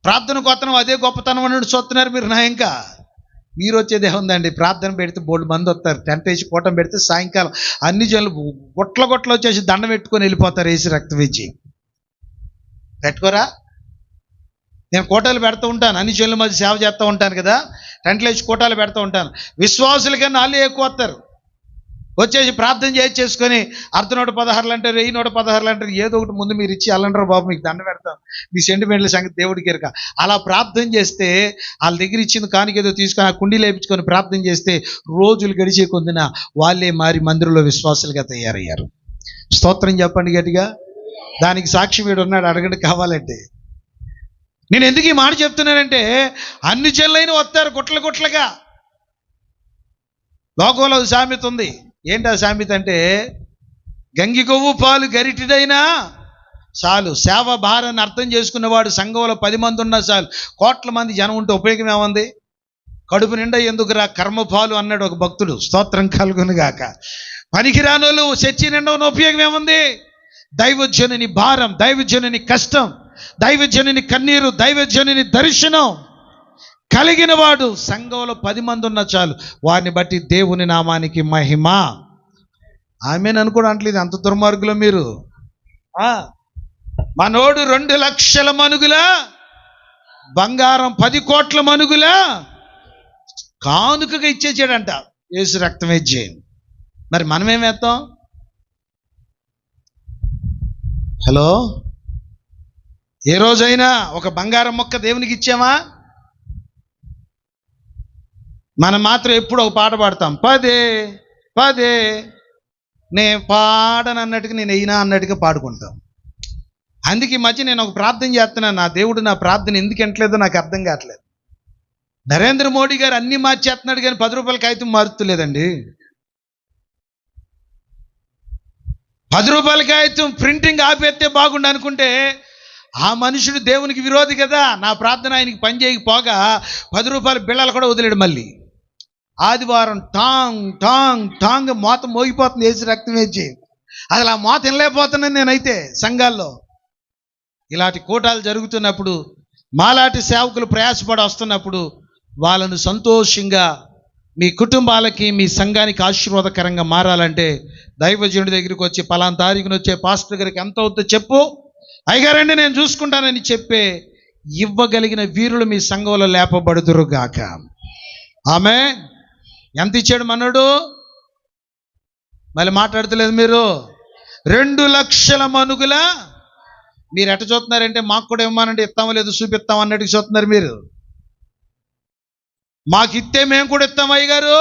Speaker 1: ప్రార్థన గొప్పతనం అదే గొప్పతనం అని చూస్తున్నారు మీరు. నా ఇంకా మీరు వచ్చేది ఏముందండి? ప్రార్థన పెడితే బోల్డ్ మంది వస్తారు. టెంట్ వేసి కూటం పెడితే సాయంకాలం అన్ని జనులు గొట్ల వచ్చేసి దండం పెట్టుకొని వెళ్ళిపోతారు. వేసి రక్తం ఇచ్చి పెట్టుకోరా? నేను కోటాలు పెడుతూ ఉంటాను, అన్ని జనుల మధ్య సేవ చేస్తూ ఉంటాను కదా. టెంట్లు వేసి కోటాలు పెడుతూ ఉంటాను. విశ్వాసుల కన్నా వాళ్ళు ఎక్కువ వస్తారు. వచ్చేసి ప్రార్థన చేసుకొని 116 అంటారు, 1116 అంటారు, ఏదో ఒకటి ముందు మీరు ఇచ్చి అల్లంటారు బాబు మీకు దండ పెడతాం, మీ సెంటిమెంట్ల సంగతి దేవుడికి ఎరక. అలా ప్రార్థన చేస్తే వాళ్ళ దగ్గర ఇచ్చింది కానుక ఏదో తీసుకొని ఆ కుండీ లేపించుకొని ప్రార్థన చేస్తే రోజులు గడిచే కొందిన వాళ్ళే మారి మందిరంలో విశ్వాసులుగా తయారయ్యారు. స్తోత్రం చెప్పండి గట్టిగా. దానికి సాక్షి వీడు ఉన్నాడు, అడగండి కావాలంటే. నేను ఎందుకు ఈ మాట చెప్తున్నానంటే అన్ని జనులైన వస్తారు గుట్లుగా. లోకంలో సామెత ఉంది. ఏంటి ఆ సామెత అంటే, గంగి కొవ్వు పాలు గరిటిదైనా చాలు, సేవ భారాన్ని అర్థం చేసుకున్నవాడు సంఘంలో 10 మంది ఉన్నా చాలు. కోట్ల మంది జనం ఉంటే ఉపయోగం ఏముంది? కడుపు నిండా ఎందుకురా కర్మపాలు అన్నాడు ఒక భక్తుడు. స్తోత్రం కలుగును గాక. పనికిరానోళ్ళు చర్చి నిండా ఉన్న ఉపయోగం ఏముంది? దైవజనుని భారం, దైవజనుని కష్టం, దైవజనుని కన్నీరు, దైవజనుని దర్శనం కలిగిన వాడు సంఘంలో 10 మంది ఉన్న చాలు. వారిని బట్టి దేవుని నామానికి మహిమ. ఆమెను అనుకోవడం అంటలేదు, అంత దుర్మార్గులు మీరు. మనోడు 2 లక్షల మనుగుల బంగారం 10 కోట్ల మనుగుల కానుకగా ఇచ్చేసాడంట యేసు రక్తం వేసేయండి. మరి మనమేమేస్తాం? హలో, ఏ రోజైనా ఒక బంగారం మొక్క దేవునికి ఇచ్చామా? మనం మాత్రం ఎప్పుడు ఒక పాట పాడతాం, పదే పదే నేను పాడను అన్నట్టుగా, నేను అయినా అన్నట్టుగా పాడుకుంటాం. అందుకే ఈ మధ్య నేను ఒక ప్రార్థన చేస్తున్నాను. నా దేవుడు నా ప్రార్థన ఎందుకు వింటలేదో నాకు అర్థం కావట్లేదు. నరేంద్ర మోడీ గారు అన్నీ మార్చేస్తున్నాడు కానీ 10 రూపాయల కాగితం మారుతులేదండి. 10 రూపాయల కాగితం ప్రింటింగ్ ఆపేస్తే బాగుండు అనుకుంటే ఆ మనుషుడు దేవునికి విరోధి కదా. నా ప్రార్థన ఆయనకి పని చేయకపోగా 10 రూపాయల బిళ్ళలు కూడా వదిలేడు. మళ్ళీ ఆదివారం టాంగ్ టాంగ్ టాంగ్ మోత మోగిపోతుంది యేసు రక్తం వేసి. అసలు ఆ మోత వినలేకపోతున్నాను నేనైతే. సంఘాల్లో ఇలాంటి కూటాలు జరుగుతున్నప్పుడు, మాలాంటి సేవకులు ప్రయాసపడి వస్తున్నప్పుడు వాళ్ళను సంతోషంగా మీ కుటుంబాలకి మీ సంఘానికి ఆశీర్వాదకరంగా మారాలంటే దైవజనుడి దగ్గరికి వచ్చి పలానా తారీఖున వచ్చే పాస్టర్ గారికి ఎంత అవుతుందో చెప్పు, అయ్యగారండి నేను చూసుకుంటానని చెప్పే ఇవ్వగలిగిన వీరులు మీ సంఘంలో లేపబడుదురుగాక. ఆమె ఎంత ఇచ్చాడు మనోడు? మళ్ళీ మాట్లాడతలేదు మీరు. 2 లక్షల మనుగుల. మీరు ఎట్ట చూస్తున్నారంటే మాకు కూడా ఇవ్వమానంటే ఇస్తామో లేదు చూపిస్తాం అన్నట్టుగా చూస్తున్నారు మీరు. మాకు ఇస్తే మేము కూడా ఇస్తాం అయ్యగారు,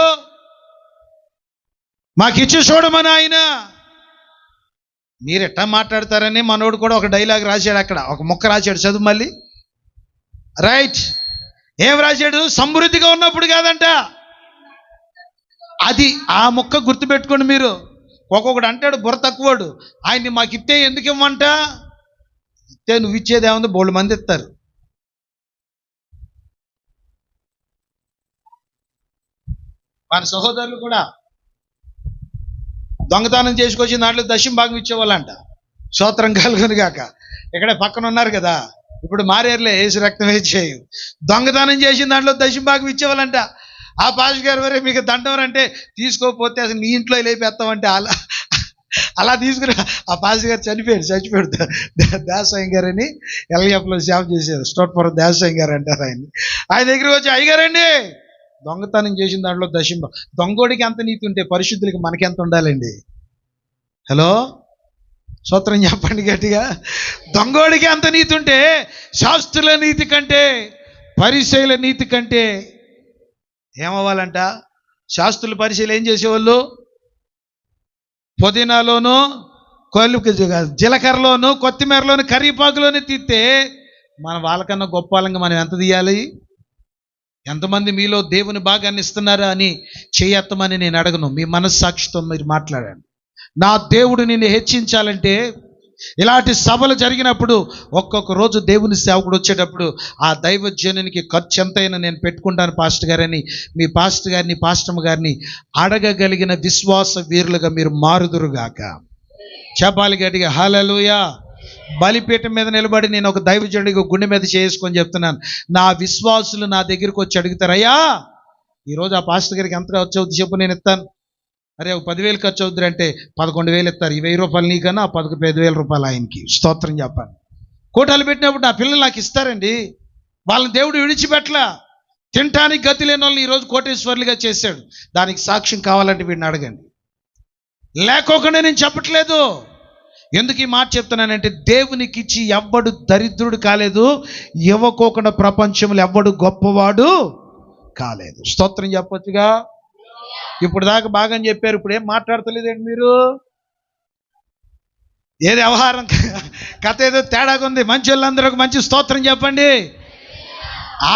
Speaker 1: మాకు ఇచ్చి చూడమని ఆయన. మీరు ఎట్టా మాట్లాడతారని మనోడు కూడా ఒక డైలాగ్ రాశాడు, అక్కడ ఒక ముక్క రాశాడు, చదువు మళ్ళీ. రైట్, ఏం రాశాడు? సమృద్ధిగా ఉన్నప్పుడు కాదంట అది. ఆ ముక్క గుర్తుపెట్టుకోండి మీరు. ఒక్కొక్కడు అంటాడు బుర్ర తక్కువడు, ఆయన్ని మాకు ఇస్తే ఎందుకు ఇవ్వమంట? ఇస్తే నువ్వు ఇచ్చేది ఏముంది, బోళ్ళు మంది ఇస్తారు. మన సహోదరులు కూడా దొంగతనం చేసుకొచ్చి దాంట్లో 10వ భాగం ఇచ్చేవాళ్ళంట. స్తోత్రం కలుగును గాక. ఇక్కడే పక్కన ఉన్నారు కదా, ఇప్పుడు మారేర్లే యేసు రక్తం వేసేయు. దొంగతనం చేసిన దాంట్లో 10వ భాగం ఇచ్చేవాళ్ళంట. ఆ పాస్టర్ గారు వరే మీకు దండం అంటే తీసుకోకపోతే అసలు నీ ఇంట్లో లేపేస్తామంటే అలా తీసుకుని ఆ పాస్టర్ గారు చచ్చిపోయాడు. దాసయ్య గారు అని ఎల్ఎఫ్లో సేవ చేశారు. స్టోట్పురం దాసయ్య గారు అంటారు ఆయన. ఆయన దగ్గరికి వచ్చి, అయ్యగారండి దొంగతనం చేసిన దాంట్లో 10వ, దొంగోడికి ఎంత నీతి ఉంటే పరిశుద్ధులకి మనకెంత ఉండాలండి? హలో, స్తోత్రం చెప్పండి గట్టిగా. దొంగోడికి అంత నీతి ఉంటే శాస్త్రుల నీతి కంటే, పరిసయ్యుల నీతి కంటే ఏమవ్వాలంట? శాస్త్రుల పరిసయ్యులు ఏం చేసేవాళ్ళు? పుదీనాలోను జీలకర్రలోను కొత్తిమీరలోను కరివేపాకులోను తీస్తే మన వాళ్ళకన్నా గొప్ప వాళ్ళంగా మనం ఎంత తీయాలి? ఎంతమంది మీలో దేవుని భాగాన్ని ఇస్తున్నారా అని చేయత్తమని నేను అడగను. మీ మనస్సాక్షితో మీరు మాట్లాడండి. నా దేవుడు నిన్ను హెచ్చించాలంటే ఇలాంటి సభలు జరిగినప్పుడు ఒక్కొక్క రోజు దేవుని సేవకుడు వచ్చేటప్పుడు ఆ దైవజనునికి ఖర్చు ఎంతైనా నేను పెట్టుకుంటాను పాస్టర్ గారని మీ పాస్టర్ గారిని పాస్టమ్మ గారిని అడగగలిగిన విశ్వాస వీరులుగా మీరు మారుదురుగాక. చెప్పాలి గట్టిగా హల్లెలూయా. బలిపీఠం మీద నిలబడి నేను ఒక దైవజనుడికి గుండె మీద చేసుకొని చెప్తున్నాను, నా విశ్వాసులు నా దగ్గరికి వచ్చి అడుగుతారు, అయ్యా ఈరోజు ఆ పాస్టర్ గారికి ఎంత ఖర్చు అవుతుంది చెప్పు, నేను ఇస్తాను. అరే ఒక 10,000 ఖర్చు అవుతుంది అంటే 11,000 ఇస్తారు. 1000 రూపాయలు నీకన్నా 15,000 రూపాయలు ఆయనకి. స్తోత్రం చెప్పాలి. కూటాలు పెట్టినప్పుడు నా పిల్లలు నాకు ఇస్తారండి. వాళ్ళని దేవుడు విడిచిపెట్టలా. తినటానికి గతి లేని వాళ్ళని ఈరోజు కోటేశ్వర్లుగా చేశాడు. దానికి సాక్ష్యం కావాలంటే వీడిని అడగండి. లేకోకుండా నేను చెప్పట్లేదు. ఎందుకు ఈ మాట చెప్తున్నానంటే, దేవునికి ఇచ్చి ఎవ్వడు దరిద్రుడు కాలేదు, ఇవ్వకోకుండా ప్రపంచంలో ఎవ్వడు గొప్పవాడు కాలేదు. స్తోత్రం చెప్పొచ్చుగా. ఇప్పుడు దాకా బాగా చెప్పారు, ఇప్పుడు ఏం మాట్లాడతలేదండి మీరు? ఏది వ్యవహారం కథ ఏదో తేడాగా ఉంది. మంచి వాళ్ళందరూ ఒక మంచి స్తోత్రం చెప్పండి.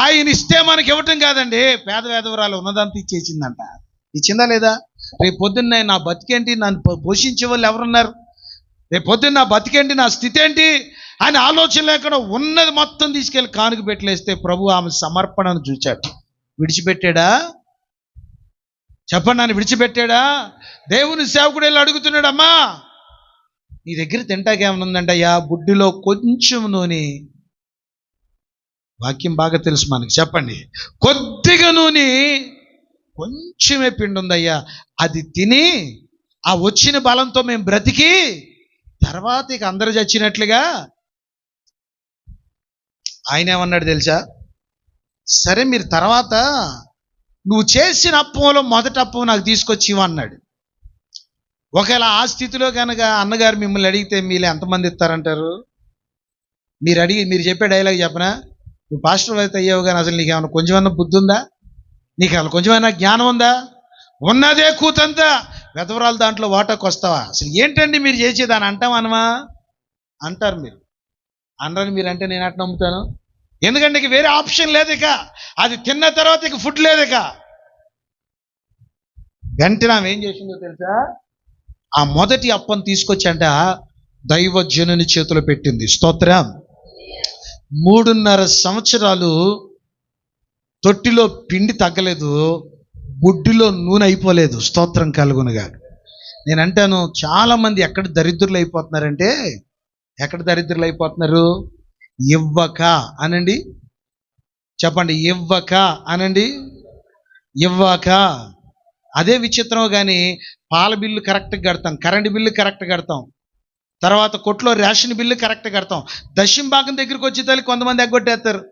Speaker 1: ఆయన ఇస్తే మనకి ఇవ్వటం కాదండి, పేద వేదవరాలు ఉన్నదంతా ఇచ్చేసిందంట. ఇచ్చిందా లేదా? రేపు పొద్దున్న నా బతికేంటి, నన్ను పోషించే వాళ్ళు ఎవరున్నారు, రేపు పొద్దున్న నా బతికేంటి, నా స్థితి ఏంటి అని ఆలోచన లేకుండా ఉన్నది మొత్తం తీసుకెళ్ళి కానుక పెట్టలేస్తే ప్రభు ఆమె సమర్పణను చూచాడు. విడిచిపెట్టాడా? చెప్పండి, నన్ను విడిచిపెట్టాడా? దేవుని సేవకుడు వెళ్ళి అడుగుతున్నాడు, అమ్మా నీ దగ్గర తింటాకేమైనా ఉందంటయ్యా? బుడ్డిలో కొంచెం నూనె, వాక్యం బాగా తెలుసు మనకి, చెప్పండి, కొద్దిగా నూనె, కొంచెమే పిండి ఉందయ్యా, అది తిని ఆ వచ్చిన బలంతో మేము బ్రతికి తర్వాత ఇక అందరు చచ్చినట్లుగా. ఆయన ఏమన్నాడు తెలుసా? సరే మీరు తర్వాత నువ్వు చేసిన అప్పంలో మొదటి అప్పం నాకు తీసుకొచ్చి ఇవ్వన్నాడు. ఒకవేళ ఆ స్థితిలో కనుక అన్నగారు మిమ్మల్ని అడిగితే మీలో ఎంతమంది ఇస్తారంటారు? మీరు చెప్పే డైలాగ్ చెప్పనా? నువ్వు పాస్టర్ అయితే అయ్యావు కానీ అసలు నీకేమన్నా కొంచెమన్నా బుద్ధి ఉందా? నీకు అసలు కొంచెమైనా జ్ఞానం ఉందా? ఉన్నదే కూతంతా వెధవరాలు దాంట్లో వాటాకు వస్తావా? అసలు ఏంటండి మీరు చేసేదాన్ని అంటామనమా అంటారు. మీరు అనరని మీరు అంటే నేను అట్లా నమ్ముతాను. ఎందుకంటే ఇక వేరే ఆప్షన్ లేదు. ఇక అది తిన్న తర్వాత ఇక ఫుడ్ లేదు. ఇక వెంటనే ఆమె ఏం చేసిందో తెలుసా? ఆ మొదటి అప్పం తీసుకొచ్చంట దైవజనుని చేతిలో పెట్టింది. స్తోత్రం. 3.5 సంవత్సరాలు తొట్టిలో పిండి తగ్గలేదు, బుడ్డిలో నూనె అయిపోలేదు. స్తోత్రం కలుగునుగా. నేను అంటాను, చాలామంది ఎక్కడ దరిద్రులు అయిపోతున్నారంటే, ఎక్కడ దరిద్రులు అయిపోతున్నారు? ఇవ్వక అనండి, చెప్పండి, ఇవ్వక అనండి, ఇవ్వక. అదే విచిత్రం. కానీ పాల బిల్లు కరెక్ట్గా కడతాం, కరెంటు బిల్లు కరెక్ట్గా కడతాం, తర్వాత కొట్లో రేషన్ బిల్లు కరెక్ట్గా కడతాం. దశమ భాగం దగ్గరికి వచ్చే తల్లి కొంతమంది ఎగ్గొట్టేస్తారు.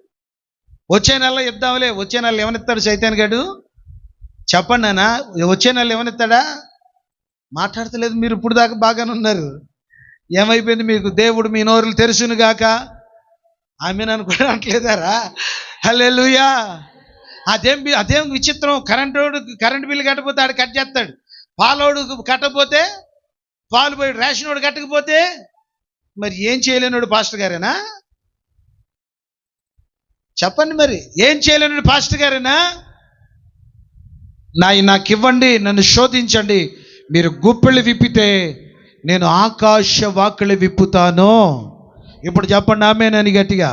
Speaker 1: వచ్చే నెలలో ఇద్దాంలే, వచ్చే నెలలో ఏమనిస్తాడు సైతాన్ గాడు? చెప్పండి నాన్న, వచ్చే నెలలో ఏమనిస్తాడా? మాట్లాడతలేదు. మీరు ఇప్పుడు దాకా బాగానే ఉన్నారు. ఏమైపోయింది మీకు? దేవుడు మీ నోరులు తెరుచును గాక. ఆమె నన్ను కూడా అంటలేదారా? హల్లెలూయా. అదేం విచిత్రం. కరెంటు బిల్లు కట్టకపోతే ఆడు కట్ చేస్తాడు, పాలోడు కట్టకపోతే పాలు పోయి, రేషన్ వాడు కట్టకపోతే మరి ఏం చేయలేనాడు పాస్టర్ గారేనా? చెప్పండి, మరి ఏం చేయలేనాడు పాస్టర్ గారేనా? నాకు ఇవ్వండి, నన్ను శోధించండి, మీరు గుప్పెళ్ళు విప్పితే నేను ఆకాశ వాకిళ్ళు విప్పుతాను. ఇప్పుడు చెప్పండి ఆమేనని గట్టిగా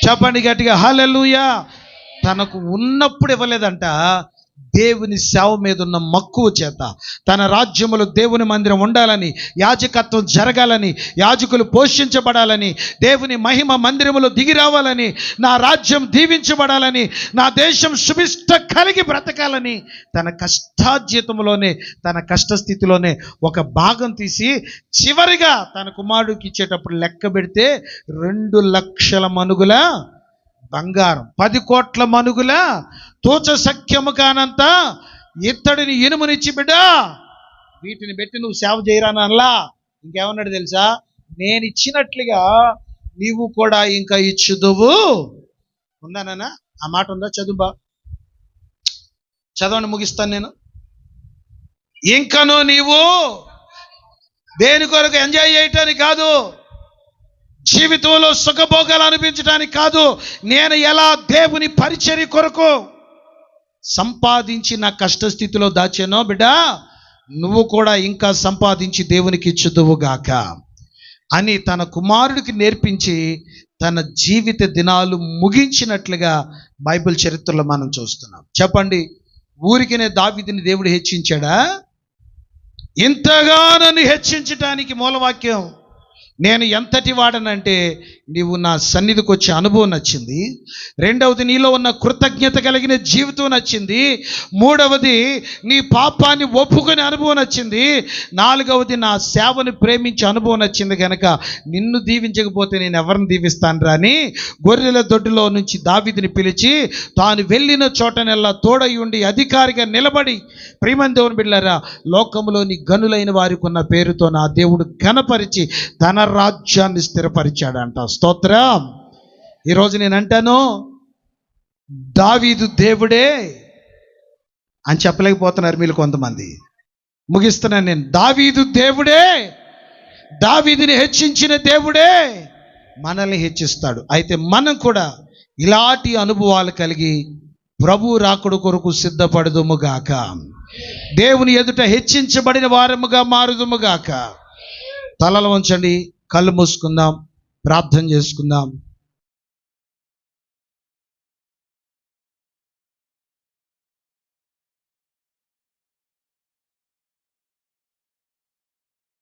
Speaker 1: చెప్పండి, గట్టిగా హల్లెలూయా. తనకు ఉన్నప్పుడు ఇవ్వలేదంట, దేవుని సేవ మీద ఉన్న మక్కువ చేత, తన రాజ్యములో దేవుని మందిరం ఉండాలని, యాజకత్వం జరగాలని, యాజకులు పోషించబడాలని, దేవుని మహిమ మందిరములో దిగి రావాలని, నా రాజ్యం దీవించబడాలని, నా దేశం సుభిష్ట కలిగి బ్రతకాలని, తన కష్టార్జితంలోనే, తన కష్టస్థితిలోనే ఒక భాగం తీసి చివరిగా తన కుమారుడికి ఇచ్చేటప్పుడు లెక్క పెడితే 2 లక్షల మనుగుల బంగారం, 10 కోట్ల మనుగుల తూచ సఖ్యము కానంత ఇత్తడిని ఇనుమునిచ్చి, బిడ్డ వీటిని పెట్టి నువ్వు సేవ చేయరానల్లా. ఇంకేమన్నాడు తెలుసా? నేను ఇచ్చినట్లుగా నీవు కూడా ఇంకా ఇచ్చుదువు. ఉందానా? ఆ మాట ఉందా? చదవండి, ముగిస్తాను నేను. ఇంకను నీవు దేని కొరకు ఎంజాయ్ చేయటానికి కాదు, జీవితంలో సుఖభోగాలు అనిపించడానికి కాదు, నేను ఎలా దేవుని పరిచర్య కొరకు సంపాదించి నా కష్టస్థితిలో దాచానో, బిడ్డ నువ్వు కూడా ఇంకా సంపాదించి దేవునికి ఇచ్చుదువుగాక అని తన కుమారుడికి నేర్పించి తన జీవిత దినాలు ముగించినట్లుగా బైబిల్ చరిత్రలో మనం చూస్తున్నాం. చెప్పండి, ఊరికినే దావీదుని దేవుడు హెచ్చించాడా? ఇంతగా నన్ను హెచ్చించటానికి మూలవాక్యం నేను ఎంతటి వాడనంటే నీవు నా సన్నిధికి వచ్చే అనుభవం నచ్చింది. రెండవది, నీలో ఉన్న కృతజ్ఞత కలిగిన జీవితం నచ్చింది. మూడవది, నీ పాపాన్ని ఒప్పుకునే అనుభవం నచ్చింది. నాలుగవది, నా సేవను ప్రేమించే అనుభవం నచ్చింది. కనుక నిన్ను దీవించకపోతే నేను ఎవరిని దీవిస్తాను రాని గొర్రెల దొడ్డిలో నుంచి దావీదుని పిలిచి తాను వెళ్ళిన చోటనెల్లా తోడై ఉండి అధికారిగా నిలబడి, ప్రియమైన దేవుని బిడ్డలారా, లోకంలోని గనులైన వారికి ఉన్న పేరుతో నా దేవుడు ఘనపరిచి తన రాజ్యాన్ని స్థిరపరిచాడంట. స్తోత్రం. ఈరోజు నేను అంటాను, దావీదు దేవుడే అని చెప్పలేకపోతున్నారు మీరు కొంతమంది. ముగిస్తున్నాను నేను. దావీదు దేవుడే, దావీదుని హెచ్చించిన దేవుడే మనల్ని హెచ్చిస్తాడు. అయితే మనం కూడా ఇలాంటి అనుభవాలు కలిగి ప్రభు రాకడ కొరకు సిద్ధపడదుముగాక. దేవుని ఎదుట హెచ్చించబడిన వారముగా మారుదుముగాక. తలలు వంచండి, కళ్ళు మూసుకుందాం, ప్రార్థన చేసుకుందాం.